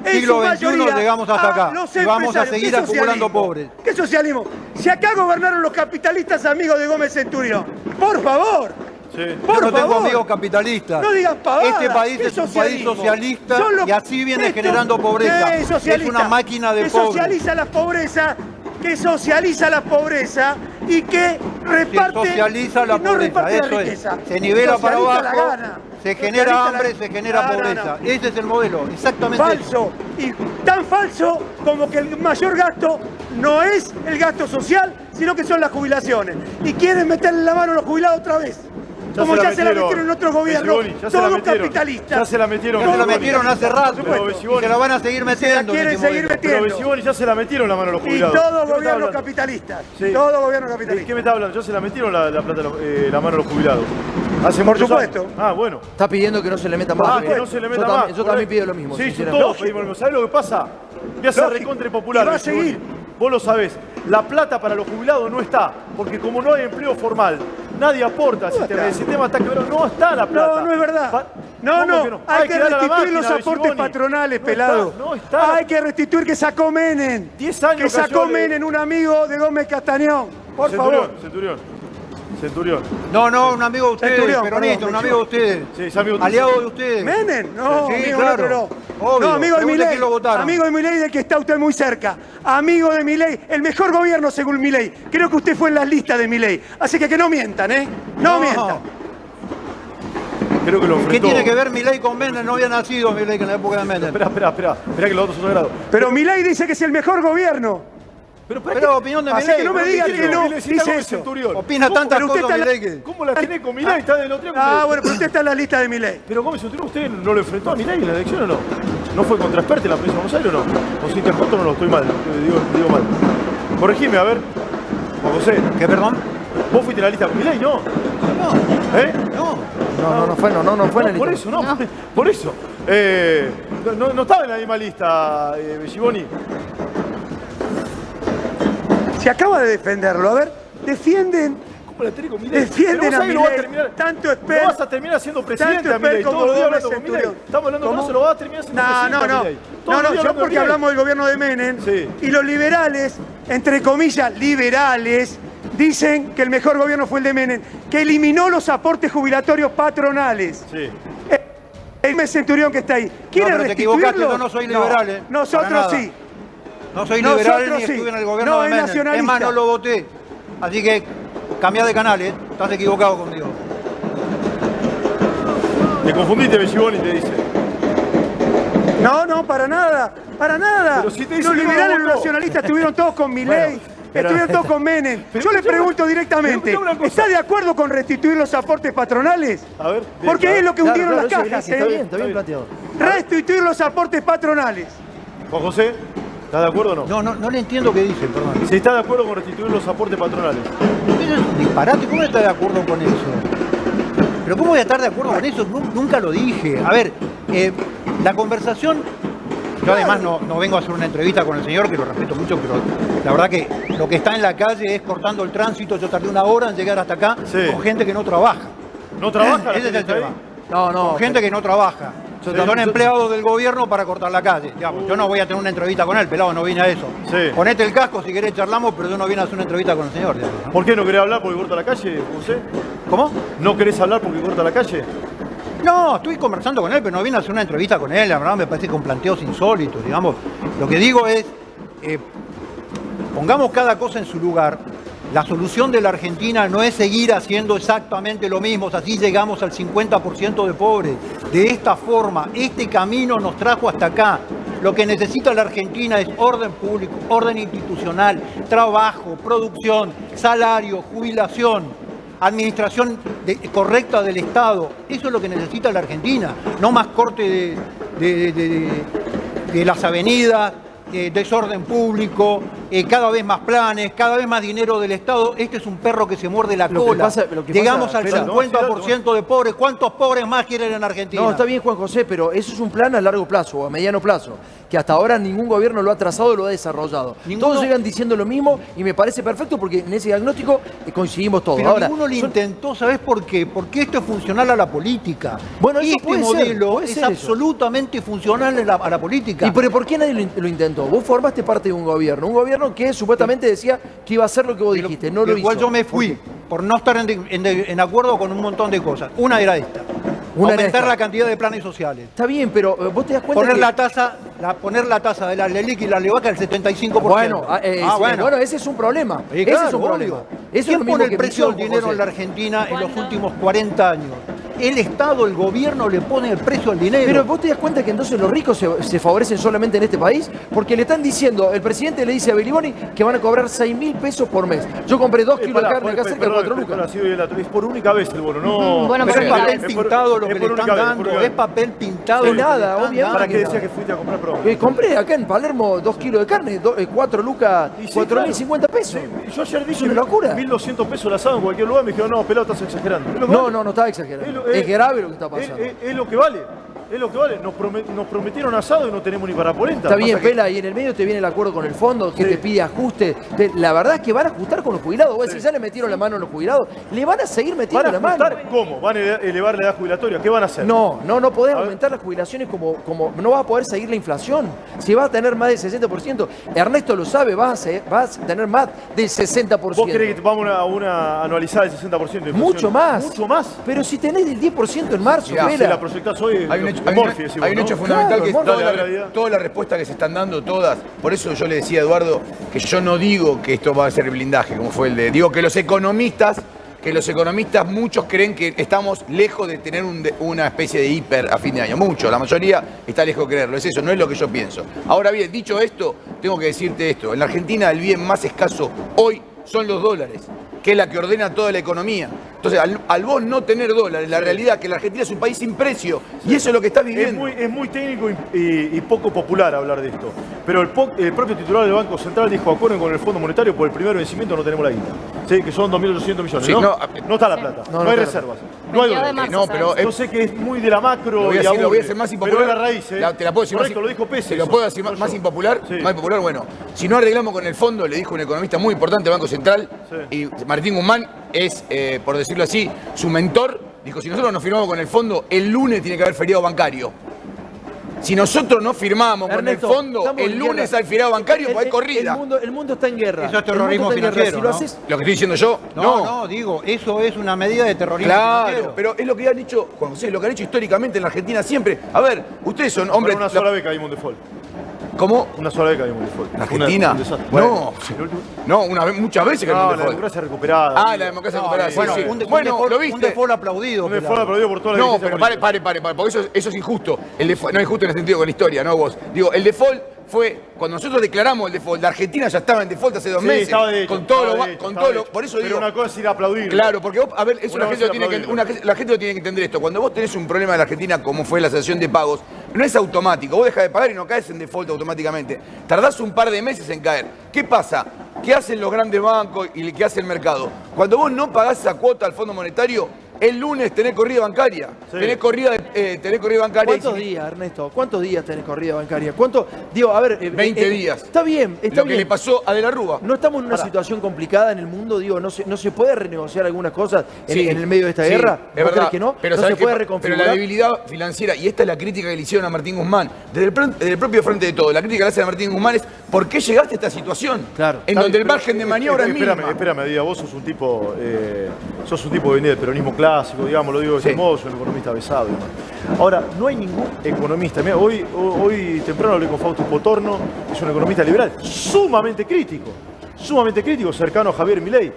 siglo XXI llegamos hasta acá. Y vamos a seguir acumulando pobres. ¿Qué socialismo? Si acá gobernaron los capitalistas amigos de Gómez Centurión. Por favor. Sí. Yo no tengo amigos capitalistas. No digan pavadas. Este país es un país socialista y así viene generando pobreza. Es una máquina de pobres. Que socializa la pobreza y que reparte, socializa la pobreza, eso es. Se nivela para abajo, se genera hambre, se genera pobreza. Ese es el modelo, exactamente. Falso, y tan falso como que el mayor gasto no es el gasto social, sino que son las jubilaciones. Y quieren meterle la mano a los jubilados otra vez. Como ya se la metieron en otros gobiernos, todos capitalistas. Ya se la metieron. Ya se la metieron hace rato, y se la van a seguir metiendo. Quieren seguir metiendo. Pero Belliboni ya se la metieron la mano a los jubilados. Y todos gobiernos capitalistas. Todo gobierno capitalista. ¿Qué me está hablando? Ya se la metieron la plata, la mano a los jubilados. Por supuesto. Ah, bueno. Está pidiendo que no se le meta más. Que no se le meta más. Yo también pido lo mismo. Sí, todos pedimos lo mismo. ¿Sabés lo que pasa? Voy a ser recontra popular. Va a seguir. Vos lo sabés. La plata para los jubilados no está. Porque como no hay empleo formal, nadie aporta. El sistema está quebrado. No está la plata. No es verdad. No. Hay que restituir los aportes patronales, pelado. No está. Hay que restituir que sacó Menem. 10 años que sacó Menem, un amigo de Gómez Castañón. Por favor. Centurión. No, un amigo de ustedes, peronista, un amigo de ustedes. Sí, es amigo aliado de ustedes. ¿Menem? No, sí, amigo claro. No, amigo de Milei. Amigo de Milei, del que está usted muy cerca. Amigo de Milei. El mejor gobierno según Milei. Creo que usted fue en las listas de Milei. Así que no mientan, ¿eh? No mientan. Creo que lo enfrentó. ¿Qué tiene que ver Milei con Menem? No había nacido Milei en la época de Menem. Espera que los otros son sagrados. Pero Milei dice que es el mejor gobierno. Pero opinión de Milei. Así que no me digan que no, dice eso. Opina tantas cosas Milei que... ¿Cómo la tiene con Milei? Está del otro. Bueno, pero usted está en la lista de Milei. Pero Gómez Centurión, ¿usted no lo enfrentó a Milei en la elección o no? ¿No fue contra Expert en la provincia de Buenos Aires o no? O si te junto no lo estoy mal, digo mal. Corregime, a ver. Juan José. ¿Qué, perdón? ¿Vos fuiste en la lista con Milei, no? No. ¿Eh? No. No fue en el por eso, por eso. No estaba en la misma lista, Belliboni. Se acaba de defenderlo. A ver, defienden a Milei. Tanto Esper. No vas a terminar siendo presidente a Milei. Todos los días hablando con Milei. Estamos hablando que no se lo va a terminar siendo presidente a Milei. No, yo porque hablamos del gobierno de Menem. Sí. Y los liberales, entre comillas, liberales, dicen que el mejor gobierno fue el de Menem, que eliminó los aportes jubilatorios patronales. Sí. El centurión que está ahí. ¿Quiere pero te restituirlo? equivocaste, yo no soy liberal. Nosotros sí. No soy liberal ni sí. estuve en el gobierno de Menem. Nacionalista. Es más, no lo voté. Así que cambiá de canal, estás equivocado conmigo. Te confundiste, Belliboni, te dice. No, para nada. Pero si te dice los que liberales y no los votó. nacionalistas estuvieron todos con Milei. Estuvieron todos con Menem. Yo le pregunto directamente, ¿está de acuerdo con restituir los aportes patronales? A ver. Porque es lo que hundieron las cajas. Está bien planteado. Restituir los aportes patronales. Juan José, ¿estás de acuerdo o no? No le entiendo qué dice, perdón. Si está de acuerdo con restituir los aportes patronales. Eso es un disparate, ¿cómo está de acuerdo con eso? Pero ¿cómo voy a estar de acuerdo con eso? Nunca lo dije. A ver, la conversación... Yo además no vengo a hacer una entrevista con el señor, que lo respeto mucho, pero la verdad que lo que está en la calle es cortando el tránsito. Yo tardé 1 hora en llegar hasta acá con gente que no trabaja. ¿No trabaja? Ese es el tema. No. Con gente que no trabaja. Son empleados del gobierno para cortar la calle. Digamos, yo no voy a tener una entrevista con él, pelado, no vine a eso. Sí. Ponete el casco si querés charlamos, pero yo no vine a hacer una entrevista con el señor. Digamos, ¿no? ¿Por qué no querés hablar porque corta la calle, José? ¿Cómo? ¿No querés hablar porque corta la calle? No, estoy conversando con él, pero no vine a hacer una entrevista con él. La verdad me parece con planteos insólitos, digamos. Lo que digo es, pongamos cada cosa en su lugar. La solución de la Argentina no es seguir haciendo exactamente lo mismo, así llegamos al 50% de pobres. De esta forma, este camino nos trajo hasta acá. Lo que necesita la Argentina es orden público, orden institucional, trabajo, producción, salario, jubilación. Administración correcta del Estado. Eso es lo que necesita la Argentina. No más corte de las avenidas, desorden público, cada vez más planes, cada vez más dinero del Estado. Este es un perro que se muerde la cola. Llegamos al 50% de pobres. ¿Cuántos pobres más quieren en Argentina? No, está bien, Juan José, pero eso es un plan a largo plazo o a mediano plazo, que hasta ahora ningún gobierno lo ha trazado o lo ha desarrollado. Todos llegan diciendo lo mismo y me parece perfecto porque en ese diagnóstico coincidimos todos. Pero ahora, ninguno lo intentó, ¿sabés por qué? Porque esto es funcional a la política. Bueno, eso este modelo es absolutamente funcional a la política. ¿Y por qué nadie lo intentó? Vos formaste parte de un gobierno que supuestamente decía que iba a hacer lo que vos dijiste, no lo hizo. Igual yo me fui por no estar en acuerdo con un montón de cosas. Una era esta. Aumentar la cantidad de planes sociales. Está bien, pero vos te das cuenta poner la tasa de la LELIC y la LEVACA al 75%. Bueno, ese es un problema. Ese es un problema. ¿Quién pone el precio del dinero en la Argentina en los últimos 40 años? El Estado, el gobierno le pone el precio al dinero. Pero vos te das cuenta que entonces los ricos se favorecen solamente en este país, porque le están diciendo, el presidente le dice a Belliboni que van a cobrar 6.000 pesos por mes. Yo compré 2 kilos de carne acá cerca de 4 lucas. Es por única vez el bono, no. Bueno, pero es papel pintado lo que le están dando. Es papel pintado. No nada, obviamente. ¿Para qué decías que fuiste a comprar pruebas? Compré acá en Palermo 2 kilos de carne, 4 lucas, 4.050 pesos. Yo ayer dije una locura. 1.200 pesos el asado en cualquier lugar. Me dijeron, no, pelado, estás exagerando. No estaba exagerando. Es grave lo que está pasando. Es lo que vale. Es lo que vale. Nos prometieron asado y no tenemos ni para polenta. Está bien, Pela, y en el medio te viene el acuerdo con el fondo que te pide ajuste. La verdad es que van a ajustar con los jubilados. Vos decís, ya le metieron la mano a los jubilados. Le van a seguir metiendo la mano. ¿Cómo? ¿Van a elevar la edad jubilatoria? ¿Qué van a hacer? No podés aumentar las jubilaciones como no vas a poder seguir la inflación. Si vas a tener más del 60%, Ernesto lo sabe, vas a tener más del 60%. ¿Vos querés que vamos a una anualizada del 60% de inflación? Mucho más. Mucho más. Pero si tenés del 10% en marzo, Pela. Si la proyectás hoy, hay un hecho fundamental que es toda la respuesta que se están dando, todas. Por eso yo le decía a Eduardo que yo no digo que esto va a ser blindaje, como fue el de... Digo que los economistas muchos creen que estamos lejos de tener una especie de hiper a fin de año. Mucho, la mayoría está lejos de creerlo. Es eso, no es lo que yo pienso. Ahora bien, dicho esto, tengo que decirte esto. En la Argentina el bien más escaso hoy son los dólares, que es la que ordena toda la economía. Entonces, al vos no tener dólares, la realidad es que la Argentina es un país sin precio. Y eso es lo que está viviendo. Es muy técnico y poco popular hablar de esto. Pero el propio titular del Banco Central dijo, acuerden con el Fondo Monetario, por el primer vencimiento no tenemos la guita. Sí, que son 2.800 millones. Sí, ¿no? No Está la plata. No hay reservas. No hay dólares. No, pero yo sé que es muy de la macro. Lo voy a hacer más impopular. Pero es la raíz, te la puedo decir correcto, más, lo dijo Pese. ¿Te lo puedo decir más impopular? Sí. Más impopular, bueno. Si no arreglamos con el fondo, le dijo un economista muy importante del Banco Central, y Martín Guzmán es, por decirlo así, su mentor. Dijo, si nosotros no firmamos con el fondo, el lunes tiene que haber feriado bancario. Si nosotros no firmamos Ernesto, con el fondo, el lunes hay feriado bancario, pues hay corrida. El mundo está en guerra. Eso es terrorismo financiero, Si lo ¿no? haces, ¿Lo que estoy diciendo yo? No, digo, eso es una medida de terrorismo financiero. Claro, pero es lo que han dicho, Juan José, lo que han hecho históricamente en la Argentina siempre. A ver, ustedes son hombres... Una sola vez caímos en default. ¿Cómo? Una sola vez caímos en default. ¿En Argentina? Bueno, No, muchas veces que no, la democracia recuperada. Ah, la democracia recuperada, Bueno, sí. un ¿lo viste? un default aplaudido. Un default aplaudido por toda la No, dirigencia pero política. pare, porque eso es injusto. El default, no es injusto en el sentido con la historia, no vos. Digo, el default fue cuando nosotros declaramos el default. La Argentina ya estaba en default hace 2 meses. Estaba de hecho, con todo estaba lo, de hecho, con estaba todo de lo, hecho. por eso Pero digo. una cosa es ir a aplaudir. Claro, porque vos, a ver, eso Una la gente, cosa es aplaudirlo. la gente lo tiene que entender esto. Cuando vos tenés un problema en la Argentina, como fue la asociación de pagos, no es automático. Vos dejás de pagar y no caes en default automáticamente. Tardás un par de meses en caer. ¿Qué pasa? ¿Qué hacen los grandes bancos y qué hace el mercado? Cuando vos no pagás esa cuota al Fondo Monetario, el lunes tenés corrida bancaria. Sí. Tenés corrida bancaria. ¿Cuántos días, Ernesto? ¿Cuántos días tenés corrida bancaria? ¿Cuánto? Digo, a ver... 20 días. Está bien, está Lo que bien. le pasó a De la Rúa. No estamos en una situación complicada en el mundo, digo, no se puede renegociar algunas cosas Sí, en el medio de esta sí, guerra. es ¿Vos verdad, crees que no? pero No ¿sabés se puede qué? reconfigurar. Pero la debilidad financiera, y esta es la crítica que le hicieron a Martín Guzmán, desde el propio frente de todo, la crítica que le hacen a Martín Guzmán es ¿por qué llegaste a esta situación? Claro. En donde el margen de maniobra es mínimo. Espérame, Díaz, vos sos un tipo que viene del peronismo clásico, digamos, lo digo de ese modo, sos un economista besado y demás. Ahora, no hay ningún economista, mira, hoy temprano hablé con Fausto Potorno, es un economista liberal, sumamente crítico, cercano a Javier Milei.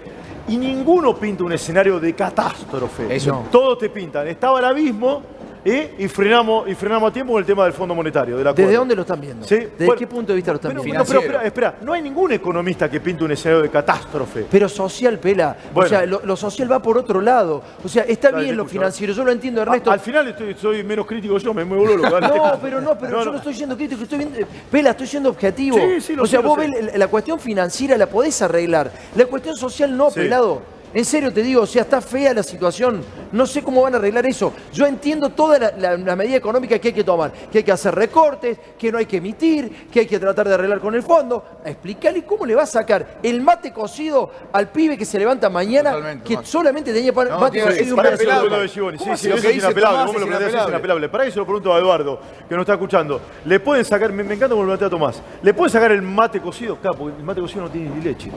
Y ninguno pinta un escenario de catástrofe. Eso no. Todos te pintan. Estaba el abismo y frenamos a tiempo con el tema del Fondo Monetario. ¿Desde dónde lo están viendo? ¿Sí? ¿Desde Bueno, qué punto de vista lo están viendo? Financiero. Pero espera, no hay ningún economista que pinte un escenario de catástrofe. Pero social, Pela. Bueno. O sea, lo social va por otro lado. O sea, está Dale, bien te lo escucho. financiero, yo lo entiendo, Ernesto. Al final soy menos crítico yo, me muevo loco. Dale, te No, escucho. pero yo no estoy siendo crítico, estoy viendo, Pela, estoy siendo objetivo. Sí, lo o sea, sé, lo vos sé. ves la cuestión financiera, la podés arreglar. La cuestión social no, Sí. Pelado. En serio te digo, o sea, está fea la situación. No sé cómo van a arreglar eso. Yo entiendo toda la medida económica que hay que tomar. Que hay que hacer recortes, que no hay que emitir, que hay que tratar de arreglar con el fondo. Explícale cómo le va a sacar el mate cocido al pibe que se levanta mañana, Totalmente, que Tomás. solamente tenía No, mate tiene- cocido y un para pedazo de pelado, pan. Lo de Givoni. Sí, ¿Cómo sí, lo eso que es dice inapelable. Tomás Vos me lo es planteás, es inapelable? inapelable. Para eso lo pregunto a Eduardo, que nos está escuchando. ¿Le pueden sacar, me encanta cómo lo plantea Tomás, ¿le pueden sacar el mate cocido? Claro, porque el mate cocido no tiene ni leche.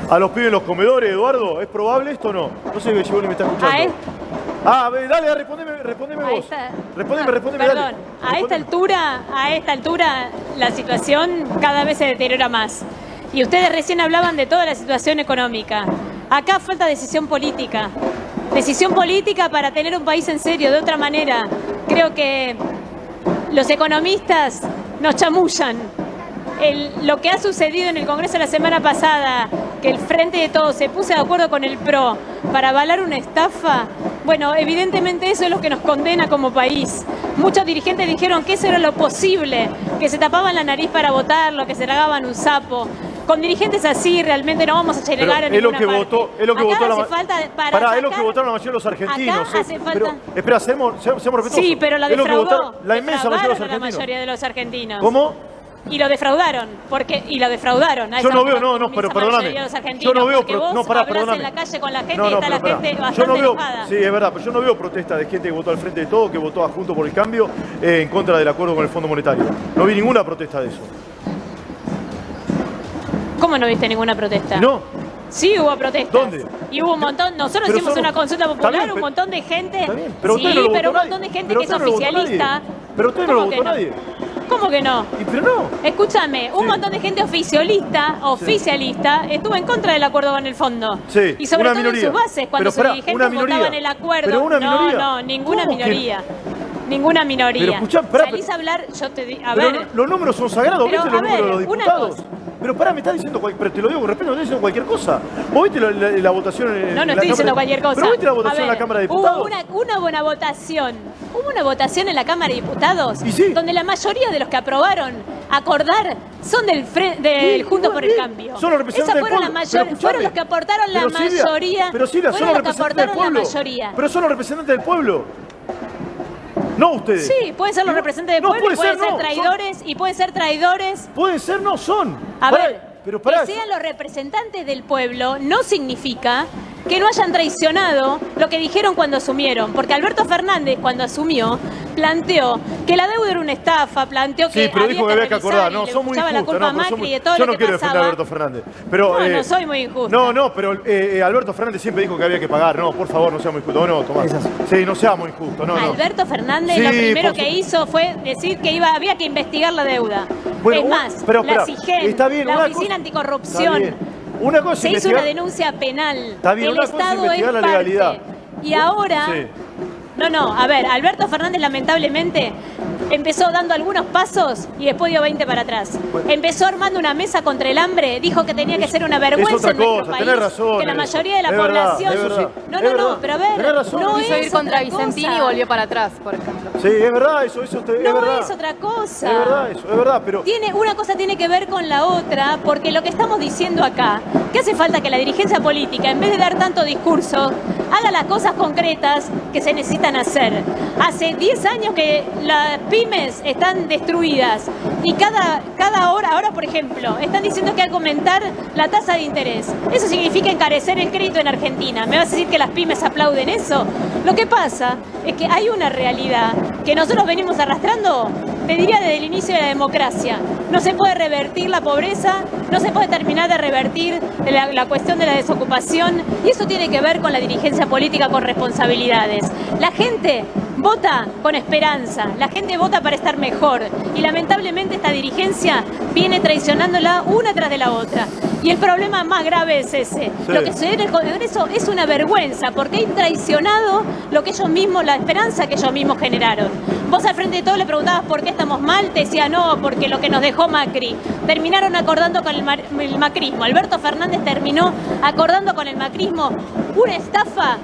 A los pibes en los comedores, Eduardo, ¿es probable esto o no? No sé si Givoni me está escuchando. Dale, respondeme Ahí vos. está. Respondeme, Perdón, dale. a esta altura la situación cada vez se deteriora más. Y ustedes recién hablaban de toda la situación económica. Acá falta decisión política. Decisión política para tener un país en serio, de otra manera. Creo que los economistas nos chamullan. Lo que ha sucedido en el Congreso la semana pasada, que el Frente de Todos se puso de acuerdo con el PRO para avalar una estafa, bueno, evidentemente eso es lo que nos condena como país. Muchos dirigentes dijeron que eso era lo posible, que se tapaban la nariz para votarlo, que se tragaban un sapo. Con dirigentes así realmente no vamos a llegar a es lo ninguna que parte. votó, es lo que Acá votó hace la falta para Pará, es lo que sacar- votaron la mayoría de los argentinos. Acá hace falta- Pero, espera, seamos respetuosos. Sí, pero la Es lo que defraudó. votaron la inmensa mayoría de los Defraudaron a la argentinos. mayoría de los argentinos. ¿Cómo? Y lo defraudaron, a Yo esa no veo, inmensa pero perdóname. mayoría de los argentinos, Yo no veo, porque vos pará, hablás perdóname. en la calle con la gente No, y está la pero gente pará. bastante Yo no veo, enojada. sí, es verdad, pero yo no veo protesta de gente que votó al Frente de Todo, que votó a Juntos por el Cambio en contra del acuerdo con el Fondo Monetario. No vi ninguna protesta de eso. ¿Cómo no viste ninguna protesta? ¿Y no? Sí, hubo protestas. ¿Dónde? Y hubo un montón, nosotros Pero hicimos son- una consulta Está popular, bien, un pero- montón de gente. Está bien, pero sí, usted no lo pero votó un montón de nadie. gente Pero que es usted no lo votó oficialista. nadie. Pero usted no lo ¿Cómo que votó nadie. ¿Cómo que no? Pero no. Escúchame, un Sí. montón de gente oficialista, estuvo en contra del acuerdo con el fondo. Sí, Y sobre una todo minoría. en sus bases, cuando Pero sus pará, dirigentes una minoría. votaban el acuerdo. Pero una minoría. No, ninguna ¿Cómo que- minoría. ninguna minoría. Pero escuchá, pará, Salís a hablar, yo te digo, a Pero ver. los números son sagrados, Pero, ¿viste los a números de los ver, una diputados? cosa. Pero pará, me estás diciendo, pero te lo digo con respeto, no estoy diciendo cualquier cosa. ¿Vos viste la votación en No, no la estoy diciendo Cámara? cualquier cosa. ¿Pero viste la votación A en la ver, Cámara de Diputados? Hubo una buena votación. Hubo una votación en la Cámara de Diputados ¿Y sí? donde la mayoría de los que aprobaron acordar son del Juntos por el Cambio. Son los representantes Esas fueron del pueblo. la Pero mayoría, fueron los que aportaron la pero Silvia, mayoría. Pero Silvia, son fueron los los que representantes del aportaron la pueblo. mayoría. Pero son los representantes del pueblo. No ustedes. Sí, pueden ser los representantes del pueblo, y pueden ser no, traidores, y pueden ser traidores. Pueden ser, no son. A Pará, ver, pero pará. que sean los representantes del pueblo no significa que no hayan traicionado lo que dijeron cuando asumieron. Porque Alberto Fernández, cuando asumió, planteó que la deuda era una estafa, planteó que Sí, pero dijo que había que revisar acordar. y No, le son muy echaba la injustos. culpa a No, pero son Macri muy- de todo Yo lo no que quiero defender a pasaba. Alberto Fernández. Pero, No, no soy muy injusta. No, pero Alberto Fernández siempre dijo que había que pagar. No, por favor, no seamos injustos. No, Tomás. Sí, no seamos injustos. No, no. Alberto Fernández Sí, lo primero por que su- hizo fue decir que había que investigar la deuda. Bueno, es más, pero, la espera, CIGEN, está bien, la una Oficina cosa- Anticorrupción, Está bien. Una cosa es se hizo investigar- una denuncia penal. Está bien, el una cosa es Estado investigar la parte. legalidad. Y ahora... Sí. No, a ver, Alberto Fernández lamentablemente empezó dando algunos pasos y después dio 20 para atrás. Empezó armando una mesa contra el hambre, dijo que tenía que ser una vergüenza otra en nuestro cosa, país, tenés razón que la en eso. mayoría de la Es verdad, población... es verdad, No, es no, verdad. pero a ver, Tenés razón, no Quiso es ir contra otra Vicentini cosa. y volvió para atrás, por ejemplo. Sí, es verdad, eso es No verdad. es otra cosa. Es verdad eso, es verdad, pero... Una cosa tiene que ver con la otra, porque lo que estamos diciendo acá, que hace falta que la dirigencia política, en vez de dar tanto discurso, haga las cosas concretas que se necesitan hacer. Hace 10 años que las pymes están destruidas y cada hora, ahora por ejemplo, están diciendo que hay que aumentar la tasa de interés. Eso significa encarecer el crédito en Argentina. ¿Me vas a decir que las pymes aplauden eso? Lo que pasa es que hay una realidad que nosotros venimos arrastrando, te diría desde el inicio de la democracia. No se puede revertir la pobreza, no se puede terminar de revertir la cuestión de la desocupación, y eso tiene que ver con la dirigencia política con responsabilidades. La gente vota con esperanza, la gente vota para estar mejor, y lamentablemente esta dirigencia viene traicionándola una tras de la otra. Y el problema más grave es ese. Sí. Lo que sucede en el Congreso es una vergüenza, porque han traicionado lo que ellos mismos, la esperanza que ellos mismos generaron. Vos al frente de todo le preguntabas por qué estamos mal, te decía no, porque lo que nos dejó Macri. Terminaron acordando con el macrismo. Alberto Fernández terminó acordando con el macrismo una estafa,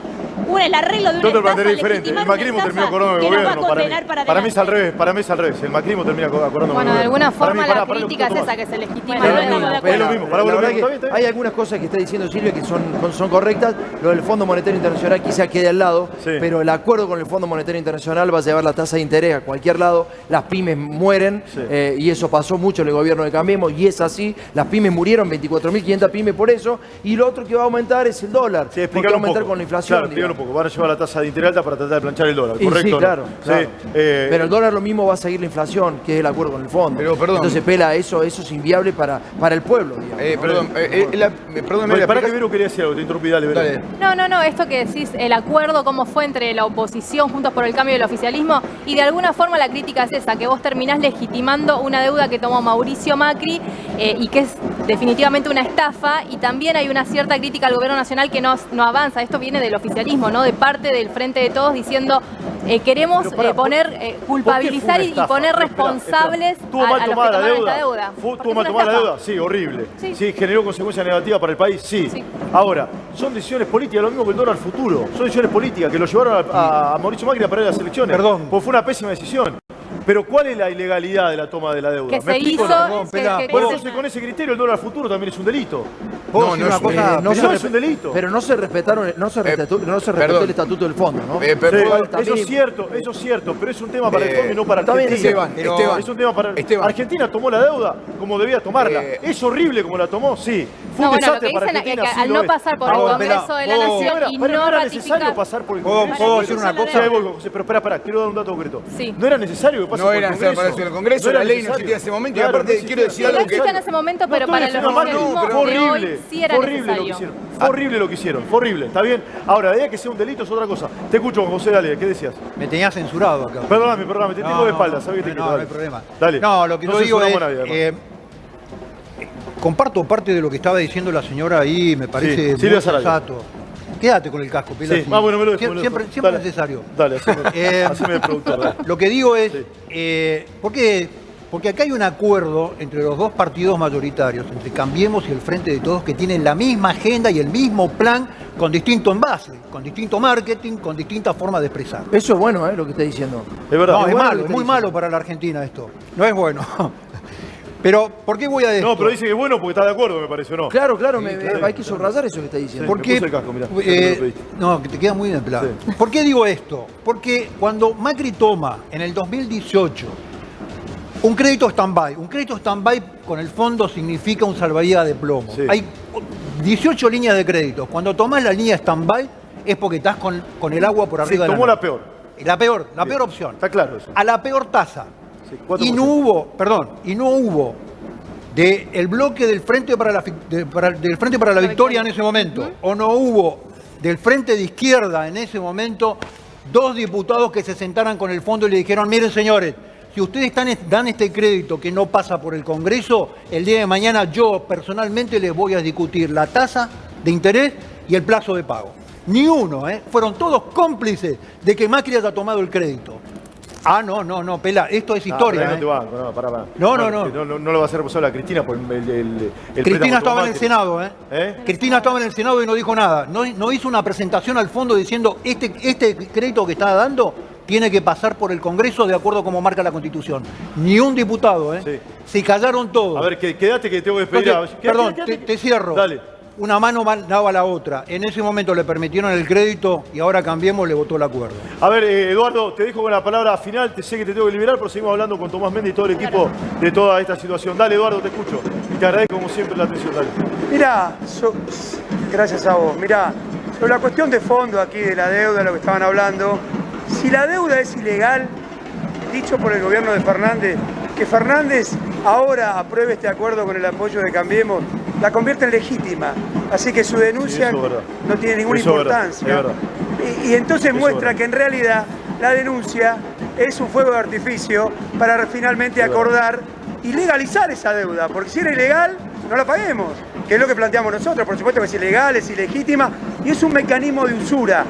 el arreglo de una Yo te lo estafa, planteé diferente. El legitimar una macrismo estafa terminó acordando que el nos va a gobierno. condenar Para mí es al revés, para mí es al revés. El macrismo termina acordando con el Bueno, de gobierno. alguna Para mí, forma la pará, crítica es Tomás. esa, que se legitima Bueno, el no reino. estamos de Es acuerdo. lo mismo, para vos La lo verdad mismo, que ¿está bien? hay algunas cosas que está diciendo Silvia que son correctas. Lo del Fondo Monetario Internacional quizá quede al lado, Sí. pero el acuerdo con el Fondo Monetario Internacional va a llevar la tasa de interés a cualquier lado. Las pymes mueren, Sí. y eso pasó mucho en el gobierno de Cambiemos, y es así. Las pymes murieron, 24.500 pymes por eso. Y lo otro que va a aumentar es el dólar, Sí, porque va a explícalo un aumentar poco. con la inflación. Claro, explícalo un digamos. poco. Van a llevar la tasa de interés alta para tratar de planchar el dólar, Y ¿correcto? sí, ¿no? claro. claro. Pero el dólar lo mismo va a seguir la inflación, que es el acuerdo con el fondo. Pero, perdón. Entonces, Pela, eso es inviable para el pueblo, digamos. ¿no? Perdón, perdón, Bueno, para que Vera, Vero quería decir algo, te interrumpí, dale, Vero. Dale. No, esto que decís, el acuerdo, cómo fue entre la oposición, Juntos por el Cambio y el oficialismo, y de alguna forma la crítica es esa, que vos terminás legitimando una deuda que tomó Mauricio Macri y que es definitivamente una estafa, y también hay una cierta crítica al gobierno nacional que no avanza. Esto viene del oficialismo, ¿no? De parte del Frente de Todos diciendo queremos Pero pará, poner, culpabilizar y poner responsables ¿Tuvo a mal los que tomada la tomaron deuda? esta deuda. ¿Tuvo Porque mal fue una tomada la estafa. deuda? Sí, horrible. Sí. Sí, generó consecuencias negativas para el país, sí. Sí. Ahora, son decisiones políticas, lo mismo que el dólar futuro. Son decisiones políticas que lo llevaron a Mauricio Macri a perder las elecciones. Perdón. Porque fue una pésima decisión. Pero ¿cuál es la ilegalidad de la toma de la deuda? Que ¿Me se explico? hizo, No. que Bueno, se- entonces con ese criterio el dólar futuro también es un delito. ¿Puedo No, decir no una es cosa? No Pero se es un delito. Pero no se respetaron, no se respetó perdón. el estatuto del fondo, ¿no? Sí, perdón, eso es cierto, pero es un tema para el fondo y no para está bien, Argentina. Esteban, Pero Esteban, es un tema para Esteban. Argentina tomó la deuda como debía tomarla. ¿Es horrible como la tomó? Sí. Fue No, un bueno, lo desastre que para dicen es Argentina. que sí al lo no es. pasar por el Ahora, Congreso de la ¿puedo- Nación Pero y no no era necesario ratificar. pasar por el ¿Puedo Congreso. decir una cosa? Ya voy, José, pero espera, quiero dar un dato concreto. Sí. No era necesario que pase No por era el necesario Congreso. para el Congreso, era la ley no necesario. existía en ese momento, y Claro, aparte no existía. quiero decir No algo que... existía en ese momento, pero estoy para el haciendo mal, oficialismo fue de horrible. hoy sí era Fue horrible lo que necesario. hicieron. Fue horrible lo que hicieron. Fue horrible, ¿está bien? Ahora, la idea de que sea un delito es otra cosa. Te escucho, José, dale, ¿qué decías? Me tenía censurado acá. Perdóname, te tengo de espaldas, ¿sabes qué te no, quiero? no Dale. hay problema. Dale. No, lo que yo digo censuramos es, a nadie, además. comparto parte de lo que estaba diciendo la señora ahí, me parece Silvia muy Sarabia. sensato. quédate con el casco, Pela. Sí. Bueno, me lo dejo. Siempre es necesario. Dale, haceme el productor. Dale. Lo que digo es, porque acá hay un acuerdo entre los dos partidos mayoritarios, entre Cambiemos y el Frente de Todos, que tienen la misma agenda y el mismo plan con distinto envase, con distinto marketing, con distintas formas de expresar. Eso es bueno, lo que está diciendo. Es verdad. No, es bueno malo, es muy malo para la Argentina esto. No es bueno. Pero, ¿por qué voy a decir? No, pero dice que es bueno porque está de acuerdo, me parece, ¿o no? Claro, hay que subrayar eso que está diciendo. Sí, me puse el casco, mirá. No, que te queda muy bien el plan. Sí. ¿Por qué digo esto? Porque cuando Macri toma en el 2018 un crédito stand-by con el fondo significa un salvavidas de plomo. Sí. Hay 18 líneas de créditos. Cuando tomás la línea stand-by es porque estás con el agua por arriba de la tomó la nave. peor. La peor opción. Está claro eso. A la peor tasa. Sí, 4%. Y no hubo del bloque del Frente para la Victoria en ese momento, o no hubo del Frente de Izquierda en ese momento, 2 diputados que se sentaran con el fondo y le dijeron, miren señores, si ustedes dan este crédito que no pasa por el Congreso, el día de mañana yo personalmente les voy a discutir la tasa de interés y el plazo de pago. Ni uno, fueron todos cómplices de que Macri haya tomado el crédito. No, Pela, esto es historia. No te banco, no, pará. No lo va a hacer responsable a Cristina por el Cristina estaba en el Senado, Cristina estaba en el Senado y no dijo nada. No hizo una presentación al fondo diciendo este crédito que está dando tiene que pasar por el Congreso de acuerdo como marca la Constitución. Ni un diputado, Sí. Se callaron todos. A ver, quédate que tengo que despedir. Perdón, te cierro. Dale. Una mano daba la otra. En ese momento le permitieron el crédito y ahora Cambiemos, le votó el acuerdo. A ver, Eduardo, te dejo con la palabra final. Sé que te tengo que liberar, pero seguimos hablando con Tomás Méndez y todo el equipo de toda esta situación. Dale, Eduardo, te escucho. Y te agradezco como siempre la atención. Dale. Mirá, gracias a vos. Mirá, sobre la cuestión de fondo aquí de la deuda, de lo que estaban hablando, si la deuda es ilegal, dicho por el gobierno de Fernández, que Fernández ahora apruebe este acuerdo con el apoyo de Cambiemos, la convierte en legítima. Así que su denuncia no tiene ninguna importancia. Y entonces muestra que en realidad la denuncia es un fuego de artificio para finalmente acordar y legalizar esa deuda. Porque si era ilegal, no la paguemos. Que es lo que planteamos nosotros. Por supuesto que es ilegal, es ilegítima y es un mecanismo de usura.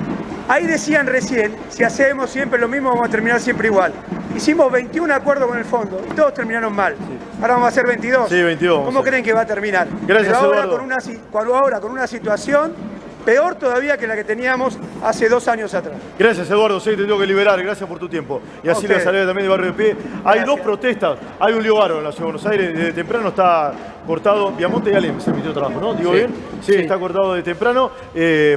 Ahí decían recién, si hacemos siempre lo mismo, vamos a terminar siempre igual. Hicimos 21 acuerdos con el fondo y todos terminaron mal. Ahora vamos a hacer 22. Sí, 22. ¿Cómo creen que va a terminar? Gracias, Pero Eduardo. ahora con una situación peor todavía que la que teníamos hace 2 años atrás. Gracias, Eduardo. Sé que te tengo que liberar. Gracias por tu tiempo. Y así le salió también de Barrio de Pie. Hay 2 protestas. Hay un lío bárbaro en la ciudad de Buenos Aires. Desde temprano está cortado. Viamonte y Alem se emitió trabajo, ¿no? ¿Digo bien? Sí, está cortado de temprano.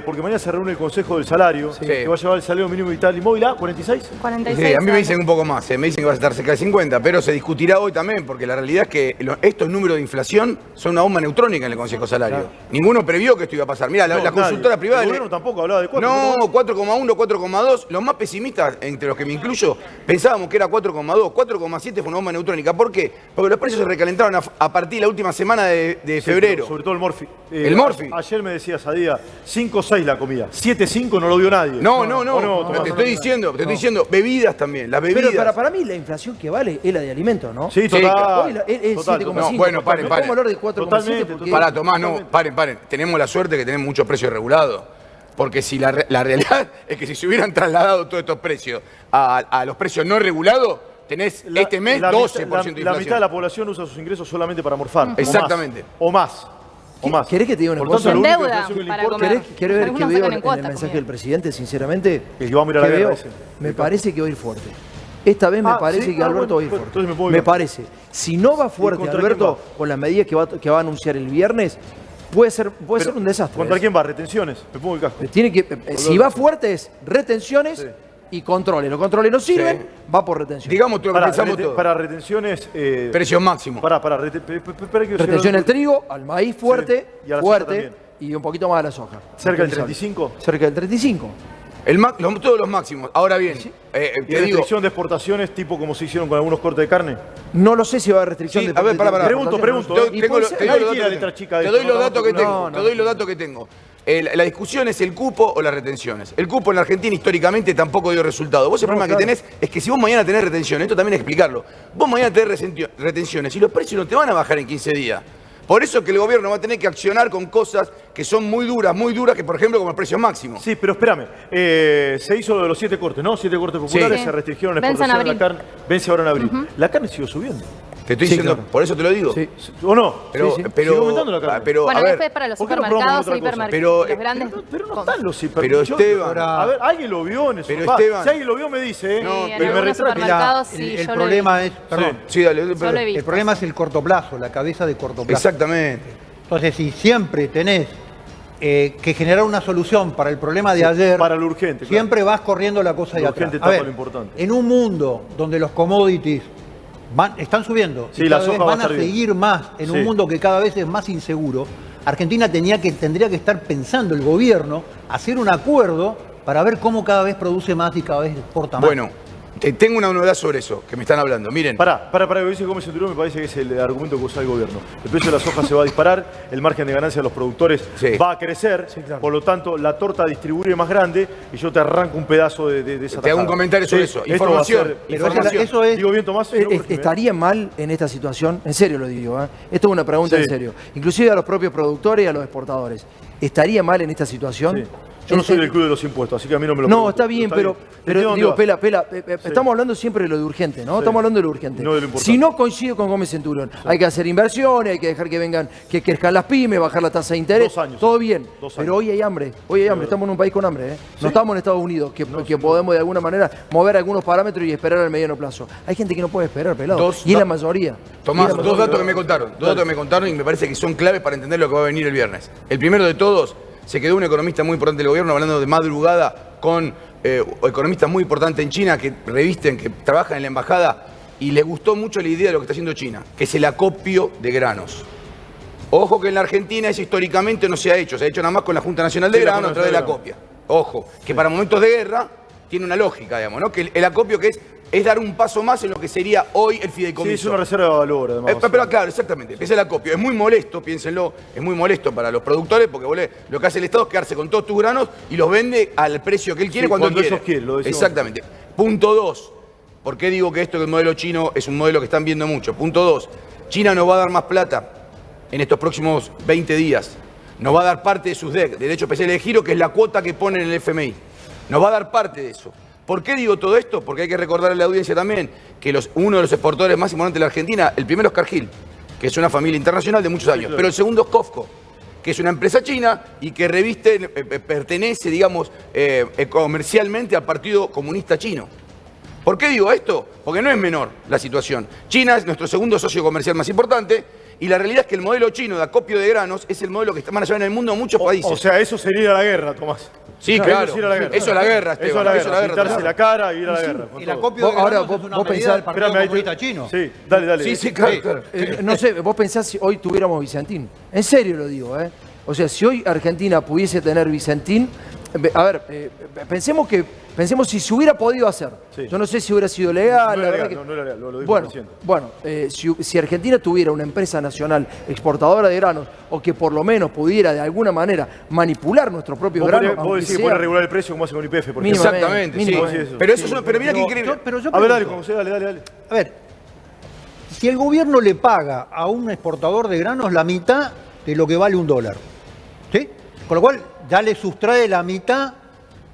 Porque mañana se reúne el Consejo del Salario. Que va a llevar el salario mínimo vital y móvil a 46. 46. A mí me dicen un poco más. Me dicen que va a estar cerca de 50. Pero se discutirá hoy también. Porque la realidad es que estos números de inflación son una bomba neutrónica en el Consejo Salario. Claro. Ninguno previó que esto iba a pasar. Mira, la consultora privada. El gobierno tampoco hablaba de 4. No, 4,1, 4,2. Los más pesimistas, entre los que me incluyo, pensábamos que era 4,2. 4,7 fue una bomba neutrónica. ¿Por qué? Porque los precios se recalentaron a partir de la última semana de febrero. Sobre todo el Morphy. El Morphy. Ayer me decía Sadía, 5,6 la comida. 7,5 no lo vio nadie. No. Te estoy diciendo, bebidas también. Las bebidas. Pero para mí la inflación que vale es la de alimentos, ¿no? Sí, total. Hoy es 7,5. No, bueno, paren. ¿Cómo hablar de 4,7? Para, Tomás, no, paren. Tenemos la suerte que tenemos muchos precios regulados. Porque si la realidad es que si se hubieran trasladado todos estos precios a los precios no regulados, tenés este mes 12% de inflación. La mitad de la población usa sus ingresos solamente para morfar. Exactamente. O más. ¿Querés que te diga una Por cosa? tanto, la única deuda inflación que le para importa- comer. ¿Querés ver qué Algunos veo sacan en en cuotas el mensaje también. del presidente, sinceramente? El que va a mirar la guerra ese. Me parece que va a ir fuerte. Esta vez me parece ¿sí? que Alberto va a ir Bueno, fuerte. entonces me puedo Me ir. parece. Si no va fuerte contra Alberto quién con las medidas que va a anunciar el viernes, puede ser un desastre. ¿Contra quién va? ¿Retenciones? Me pongo el casco. Si va fuerte es retenciones y controles. Los controles no sirven, va por retención. Digamos lo que pensamos todos. Para retenciones... Precios máximos. Retención del trigo, al maíz fuerte, Sí. Y a la soja fuerte también. y un poquito más a la soja. ¿Cerca del Retención. 35? Cerca del 35. Todos los máximos. Ahora bien, ¿Y te digo. restricción de exportaciones tipo como se hicieron con algunos cortes de carne? No lo sé si va a haber restricción Sí, de a ver, pará. Pregunto. Y puede ser. Nadie tiene la letra chica de Te doy esto, los datos que tengo. no, Te doy los datos que tengo. La discusión es el cupo o las retenciones. El cupo en la Argentina históricamente tampoco dio resultado. Vos el problema que tenés es que si vos mañana tenés retenciones, esto también hay que explicarlo. Vos mañana tenés retenciones y los precios no te van a bajar en 15 días. Por eso que el gobierno va a tener que accionar con cosas que son muy duras, que por ejemplo como el precio máximo. Sí, pero espérame, se hizo lo de los 7 cortes, ¿no? 7 cortes populares, Sí. se restringieron la Vence en exportación de la abril. carne, vence ahora en abril. La carne siguió subiendo. Te estoy Sí, diciendo, claro. por eso te lo digo. Sí. ¿O no? Pero, Sí, sí. pero, Sigue aumentando la carne. pero, Bueno, a ver, después para los ¿por qué no probamos supermercados otra o cosa? hipermercados, Pero, los grandes... Pero no compras. están los Pero hipermercados. Esteban, A ver, alguien lo vio en eso. Pero Esteban. Si alguien lo vio me dice, ¿eh? No, Sí, pero en me algunos retracto. supermercados sí, el yo lo he problema visto. es, perdón, Sí, dale. Yo lo he visto. el problema es el corto plazo, la cabeza de corto plazo. Exactamente. Entonces, si siempre tenés que generar una solución para el problema de ayer, para lo urgente, claro. siempre vas corriendo la cosa de Lo atrás. urgente A tapa ver, lo importante. en un mundo donde los commodities están subiendo Sí, y la cada vez soja va a van a estar bien. seguir más en Sí. un mundo que cada vez es más inseguro, Argentina tendría que estar pensando el gobierno hacer un acuerdo para ver cómo cada vez produce más y cada vez exporta más. Bueno, tengo una novedad sobre eso que me están hablando. Miren, Pará, que dice Gómez Centurión, me parece que es el argumento que usa el gobierno. El precio de la soja se va a disparar, el margen de ganancia de los productores Sí. va a crecer, por lo tanto la torta distribuye más grande y yo te arranco un pedazo de esa te hago un tajada. comentario sobre eso. Esto va a Información. ser- Pero información. eso es... Digo bien, Tomás. Si no, corregime. ¿Estaría mal en esta situación? En serio lo digo, ¿eh? Esto es una pregunta Sí. en serio. Inclusive a los propios productores y a los exportadores. ¿Estaría mal en esta situación? Sí. Yo no soy del club de los impuestos, así que a mí no me lo No, preguntes. está bien, pero Entiendo digo, dónde vas. Pela, estamos hablando siempre de lo de urgente, ¿no? Sí. Estamos hablando de lo urgente. No de lo importante. Si no coincido con Gómez Centurión, hay que hacer inversiones, hay que dejar que vengan, que crezcan las pymes, bajar la tasa de interés. 2 años. Todo bien. 2 años. Pero hoy hay hambre, estamos en un país con hambre, ¿eh? No estamos en Estados Unidos, que podemos de alguna manera mover algunos parámetros y esperar al mediano plazo. Hay gente que no puede esperar, pelado. Y es la mayoría. Tomás, Y es la dos mayoría. datos que me contaron. Dos datos que me contaron y me parece que son claves para entender lo que va a venir el viernes. El primero de todos, se quedó un economista muy importante del gobierno hablando de madrugada con economistas muy importantes en China que revisten, que trabajan en la embajada y les gustó mucho la idea de lo que está haciendo China, que es el acopio de granos. Ojo que en la Argentina eso históricamente no se ha hecho nada más con la Junta Nacional de Sí, la Granos a Junta través de la Nacional de acopia. Ojo, que para momentos de guerra tiene una lógica, digamos, ¿no? Que el acopio que es dar un paso más en lo que sería hoy el fideicomiso. Sí, es una reserva de valor, además. Pero claro, exactamente, es el acopio. Es muy molesto, piénsenlo, es muy molesto para los productores porque lo que hace el Estado es quedarse con todos tus granos y los vende al precio que él quiere Sí, cuando cuando quiere. ellos quieren, lo decimos. Exactamente. Punto 2. ¿Por qué digo que esto del modelo chino es un modelo que están viendo mucho? Punto 2. China nos va a dar más plata en estos próximos 20 días. Nos va a dar parte de sus DEC, derechos especiales de giro, que es la cuota que ponen en el FMI. Nos va a dar parte de eso. ¿Por qué digo todo esto? Porque hay que recordarle a la audiencia también que uno de los exportadores más importantes de la Argentina, el primero es Cargill, que es una familia internacional de muchos años, claro. pero el segundo es COFCO, que es una empresa china y que pertenece, digamos, comercialmente al Partido Comunista Chino. ¿Por qué digo esto? Porque no es menor la situación. China es nuestro segundo socio comercial más importante y la realidad es que el modelo chino de acopio de granos es el modelo que van a llevar en el mundo a muchos países. O sea, eso sería la guerra, Tomás. Sí, Claro, claro. eso es ir a la guerra. Eso es la guerra, Eso es Esteban. la Eso es guerra, la pintarse guerra. la cara y ir a la guerra. con El todo. acopio de Ahora, granos vos- es una vos medida pensás- del Partido Espérame, ahí Comunista Chino. Sí, dale. Sí, claro. No sé, vos pensás si hoy tuviéramos Vicentín. En serio lo digo, ¿eh? O sea, si hoy Argentina pudiese tener Vicentín, a ver, pensemos si se hubiera podido hacer. Sí. Yo no sé si hubiera sido legal. No la era verdad legal, que- no era legal, lo dijo recién. Bueno, si Argentina tuviera una empresa nacional exportadora de granos o que por lo menos pudiera de alguna manera manipular nuestros propios Vos granos, podés aunque decir que sea- puede regular el precio como hace con YPF, por ejemplo. Mínimamente, Exactamente, sí. mínimamente. Sí. Pero eso es pero mira qué increíble. Pero yo A ver, dale, pregunto, Juan José, dale. a ver, si el gobierno le paga a un exportador de granos la mitad de lo que vale $1, ¿sí? Con lo cual ya le sustrae la mitad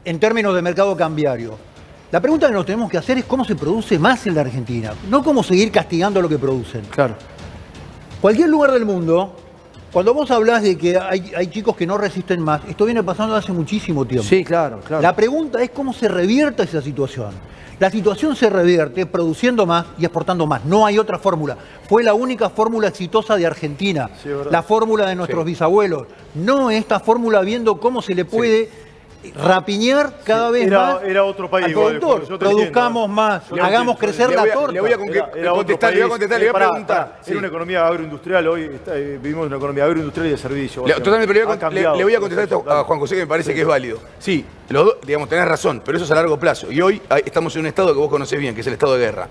en términos de mercado cambiario. La pregunta que nos tenemos que hacer es cómo se produce más en la Argentina, no cómo seguir castigando lo que producen. Claro. Cualquier lugar del mundo, cuando vos hablás de que hay chicos que no resisten más, esto viene pasando hace muchísimo tiempo. Sí, claro. La pregunta es cómo se revierta esa situación. La situación se revierte produciendo más y exportando más. No hay otra fórmula. Fue la única fórmula exitosa de Argentina. Sí, es verdad. La fórmula de nuestros bisabuelos. No esta fórmula viendo cómo se le puede rapiñar cada vez más Era otro país al igual, productor. yo te Produzamos entiendo. más, Yo te hagamos entiendo. crecer la Le torta. voy a Era otro contestar, le voy a país. contestar, le voy a Pará, preguntar. Era una economía agroindustrial, hoy vivimos en una economía agroindustrial y de servicio. Totalmente, pero Ha cambiado. le voy a contestar esto a Juan José que me parece que es válido. Sí, digamos, tenés razón, pero eso es a largo plazo. Y hoy estamos en un estado que vos conocés bien, que es el estado de guerra.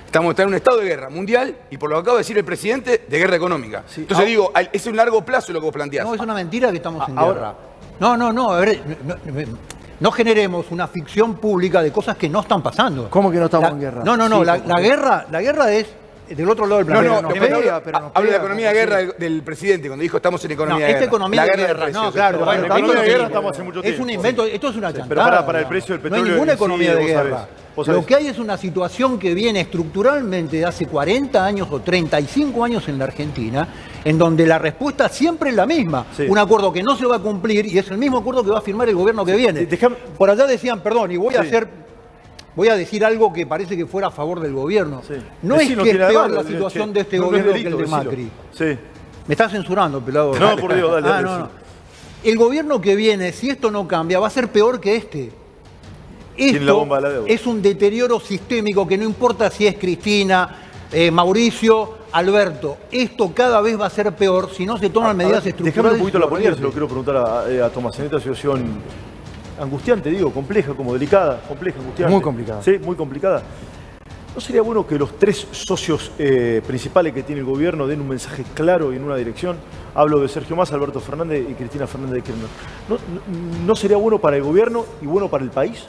Estamos en un estado de guerra mundial y por lo que acaba de decir el presidente, de guerra económica. Sí. Entonces digo, es un largo plazo lo que vos planteás. No, es una mentira que estamos en ahora- guerra. No, a ver, no generemos una ficción pública de cosas que no están pasando. ¿Cómo que no estamos en guerra? No, Sí, la guerra es del otro lado del planeta. No, pega, hablo pero nos de la pega, economía de guerra del presidente, cuando dijo estamos en economía de guerra. economía la de guerra de guerra. precios. No, claro. Bueno, bueno, la economía de también guerra estamos hace mucho es tiempo. un invento, esto es una chantada. Pero para el precio del petróleo No hay ninguna en sí, economía de vos guerra. sabés, vos sabés. Lo que hay es una situación que viene estructuralmente de hace 40 años o 35 años en la Argentina, en donde la respuesta siempre es la misma. Sí. Un acuerdo que no se va a cumplir y es el mismo acuerdo que va a firmar el gobierno que viene. Por allá decían, perdón, y voy a decir algo que parece que fuera a favor del gobierno. Sí. No Decilo, es que es tiene peor nada, la situación che, de este no es gobierno delito, que el de decilo. Macri. Sí. Me está censurando, pelado. No, por Dios, dale, dale, sí. El gobierno que viene, si esto no cambia, va a ser peor que este. Tiene la bomba de la deuda. Es un deterioro sistémico que no importa si es Cristina, Mauricio, Alberto. Esto cada vez va a ser peor si no se toman medidas estructurales. Déjame un poquito la política, se revierte. lo quiero preguntar a Tomás. En esta situación angustiante, digo, compleja, como delicada, compleja, angustiante. Muy complicada. Sí, muy complicada. ¿No sería bueno que los tres socios principales que tiene el gobierno den un mensaje claro y en una dirección? Hablo de Sergio Massa, Alberto Fernández y Cristina Fernández de Kirchner. ¿No sería bueno para el gobierno y bueno para el país?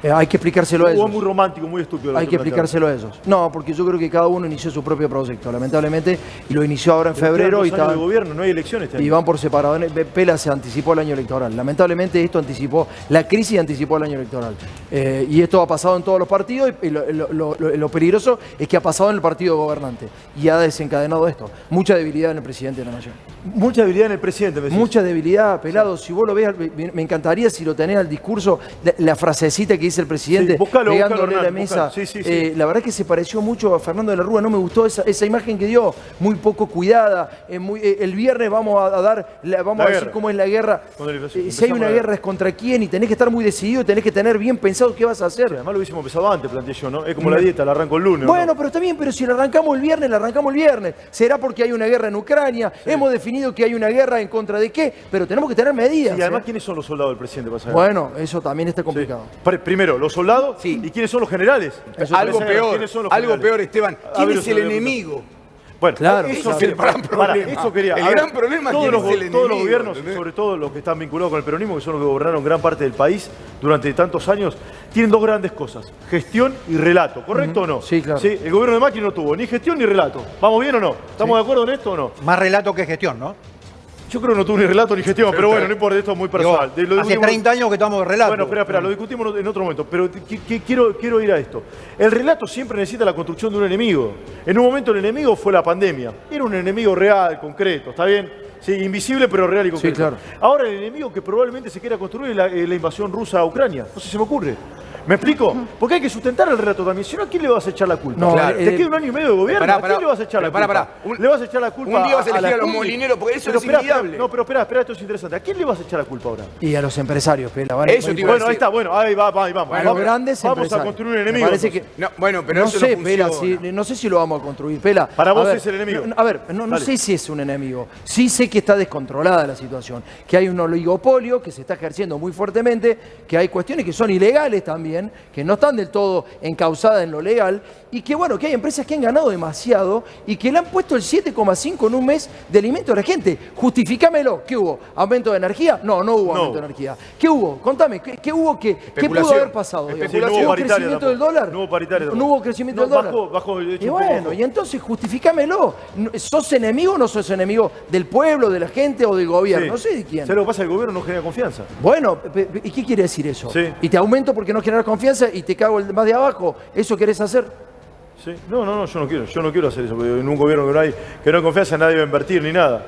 Hay que explicárselo a O ellos. es muy romántico, muy estúpido. Hay que explicárselo a ellos. No, porque yo creo que cada uno inició su propio proyecto, lamentablemente, y lo inició ahora en febrero y está de está. gobierno, no hay elecciones. Este Y año. van por separado. Pela se anticipó el año electoral. Lamentablemente esto anticipó, la crisis anticipó el año electoral. Y esto ha pasado en todos los partidos y lo peligroso es que ha pasado en el partido gobernante. Y ha desencadenado esto. Mucha debilidad en el presidente de la nación. Mucha debilidad en el presidente, me decís. Mucha debilidad, Pelado. Si vos lo ves, me encantaría si lo tenés al discurso, la frasecita que dice el presidente, Sí, búscalo, pegándole búscalo, a la Hernán, mesa. búscalo. Sí. La verdad que se pareció mucho a Fernando de la Rúa. No me gustó esa imagen que dio, muy poco cuidada. El viernes vamos a decir guerra. cómo es la guerra. Cuando Si hay empezamos una la guerra es contra quién y tenés que estar muy decidido y tenés que tener bien pensado qué vas a hacer. Además lo hubiésemos empezado antes, planteé yo, ¿no? Es como la dieta, la arranco el lunes. ¿o Bueno, no? pero está bien, pero si la arrancamos el viernes, la arrancamos el viernes. Será porque hay una guerra en Ucrania, hemos definido que hay una guerra en contra de qué, pero tenemos que tener medidas. Y además, ¿eh? ¿quiénes son los soldados del presidente? Para saber? Bueno, eso también está Sí. complicado. Primero, los soldados. Sí. ¿Y quiénes son los generales? Algo Para saber peor, ¿quiénes son los algo generales? peor, Esteban. A ¿Quién ver, es eso el lo voy a enemigo? Bueno, Claro, eso claro. es el gran problema. Eso quería. El A ver, gran problema, todos ¿quién los, es el todos enemigo? los gobiernos, ¿Entendés? sobre todo los que están vinculados con el peronismo, que son los que gobernaron gran parte del país durante tantos años, tienen dos grandes cosas: gestión y relato. ¿Correcto o no? Sí, claro. Sí, el gobierno de Macri no tuvo ni gestión ni relato. ¿Vamos bien o no? ¿Estamos de acuerdo en esto o no? Más relato que gestión, ¿no? Yo creo que no tuvo ni relato ni gestión, pero bueno, no importa, esto es muy personal. Digo, Lo hace discutimos- 30 años que estamos de relato. Bueno, espera, lo discutimos en otro momento, pero quiero ir a esto. El relato siempre necesita la construcción de un enemigo. En un momento el enemigo fue la pandemia. Era un enemigo real, concreto, ¿está bien? Sí, invisible pero real y concreto. Sí, claro. Ahora el enemigo que probablemente se quiera construir es la invasión rusa a Ucrania. No sé si se me ocurre. ¿Me explico? Porque hay que sustentar el relato también. Si no, ¿a quién le vas a echar la culpa? No, Claro. Te queda un año y medio de gobierno. Pará, ¿A quién le vas a echar la pará, culpa? pará. ¿Le vas a echar la culpa Un día vas a elegir la a los Sputnik? molineros, porque eso Pero es inviable. No, pero espera, esto es interesante. ¿A quién le vas a echar la culpa ahora? Y a los empresarios, Pela. van a- Eso te iba a Bueno, ahí decir. está, bueno, ahí vamos. A los grandes Vamos a empresarios. construir un Me enemigo. parece que- entonces. No, bueno, pero no eso sé, no Pela, funciona. no sé si lo vamos a construir, Pela. Para A vos ver, es el enemigo. A ver, no Dale. sé si es un enemigo. Sí sé que está descontrolada la situación, que hay un oligopolio que se está ejerciendo muy fuertemente, que hay cuestiones que son ilegales también, que no están del todo encausadas en lo legal, y que bueno, que hay empresas que han ganado demasiado y que le han puesto el 7,5 en un mes de alimento a la gente. Justifícamelo. ¿Qué hubo? ¿Aumento de energía? No hubo aumento de energía. ¿Qué hubo? Contame, ¿qué hubo? ¿Qué pudo Especulación. haber pasado? digamos? Sí, no hubo ¿Hubo paritaria crecimiento del tampoco. dólar? No hubo paritaria No tampoco. hubo crecimiento No, del dólar. bajó, de hecho, Y un poco bueno, bajó. y entonces justifícamelo. ¿Sos enemigo o no sos enemigo del pueblo, de la gente o del gobierno? Sí. No sé de quién. ¿Sabes lo que pasa? El gobierno no genera confianza. Bueno, ¿y qué quiere decir eso? Sí. Y te aumento porque no generas confianza y te cago el más de abajo. ¿Eso querés hacer? Sí. No, yo no quiero hacer eso, porque en un gobierno que no hay confianza nadie va a invertir ni nada.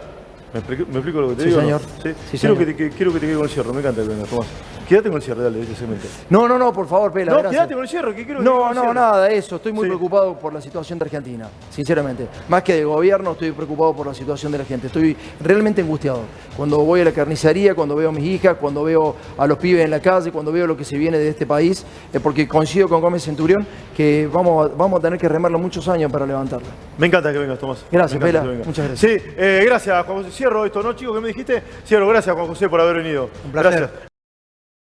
¿Me explico lo que te Sí, digo? señor. ¿No? Sí. Sí, quiero, señor. quiero que te quede con el cierre, me encanta que vengas, Tomás. Quédate con el cierre, dale, de este segmento. No, por favor, Pela, No, gracias. quédate con el cierre, que quiero que te quede con No, el cierre. nada de eso. Estoy muy Sí. preocupado por la situación de Argentina, sinceramente. Más que de gobierno, estoy preocupado por la situación de la gente. Estoy realmente angustiado. Cuando voy a la carnicería, cuando veo a mis hijas, cuando veo a los pibes en la calle, cuando veo lo que se viene de este país, porque coincido con Gómez Centurión que vamos a tener que remarlo muchos años para levantarla. Me encanta que vengas, Tomás. Gracias, Me encanta Pela. que vengas. Muchas gracias. Sí, gracias, Juan José. Cierro esto, ¿no, chicos? ¿Qué me dijiste? Cierro, gracias, Juan José, por haber venido. Un placer. Gracias.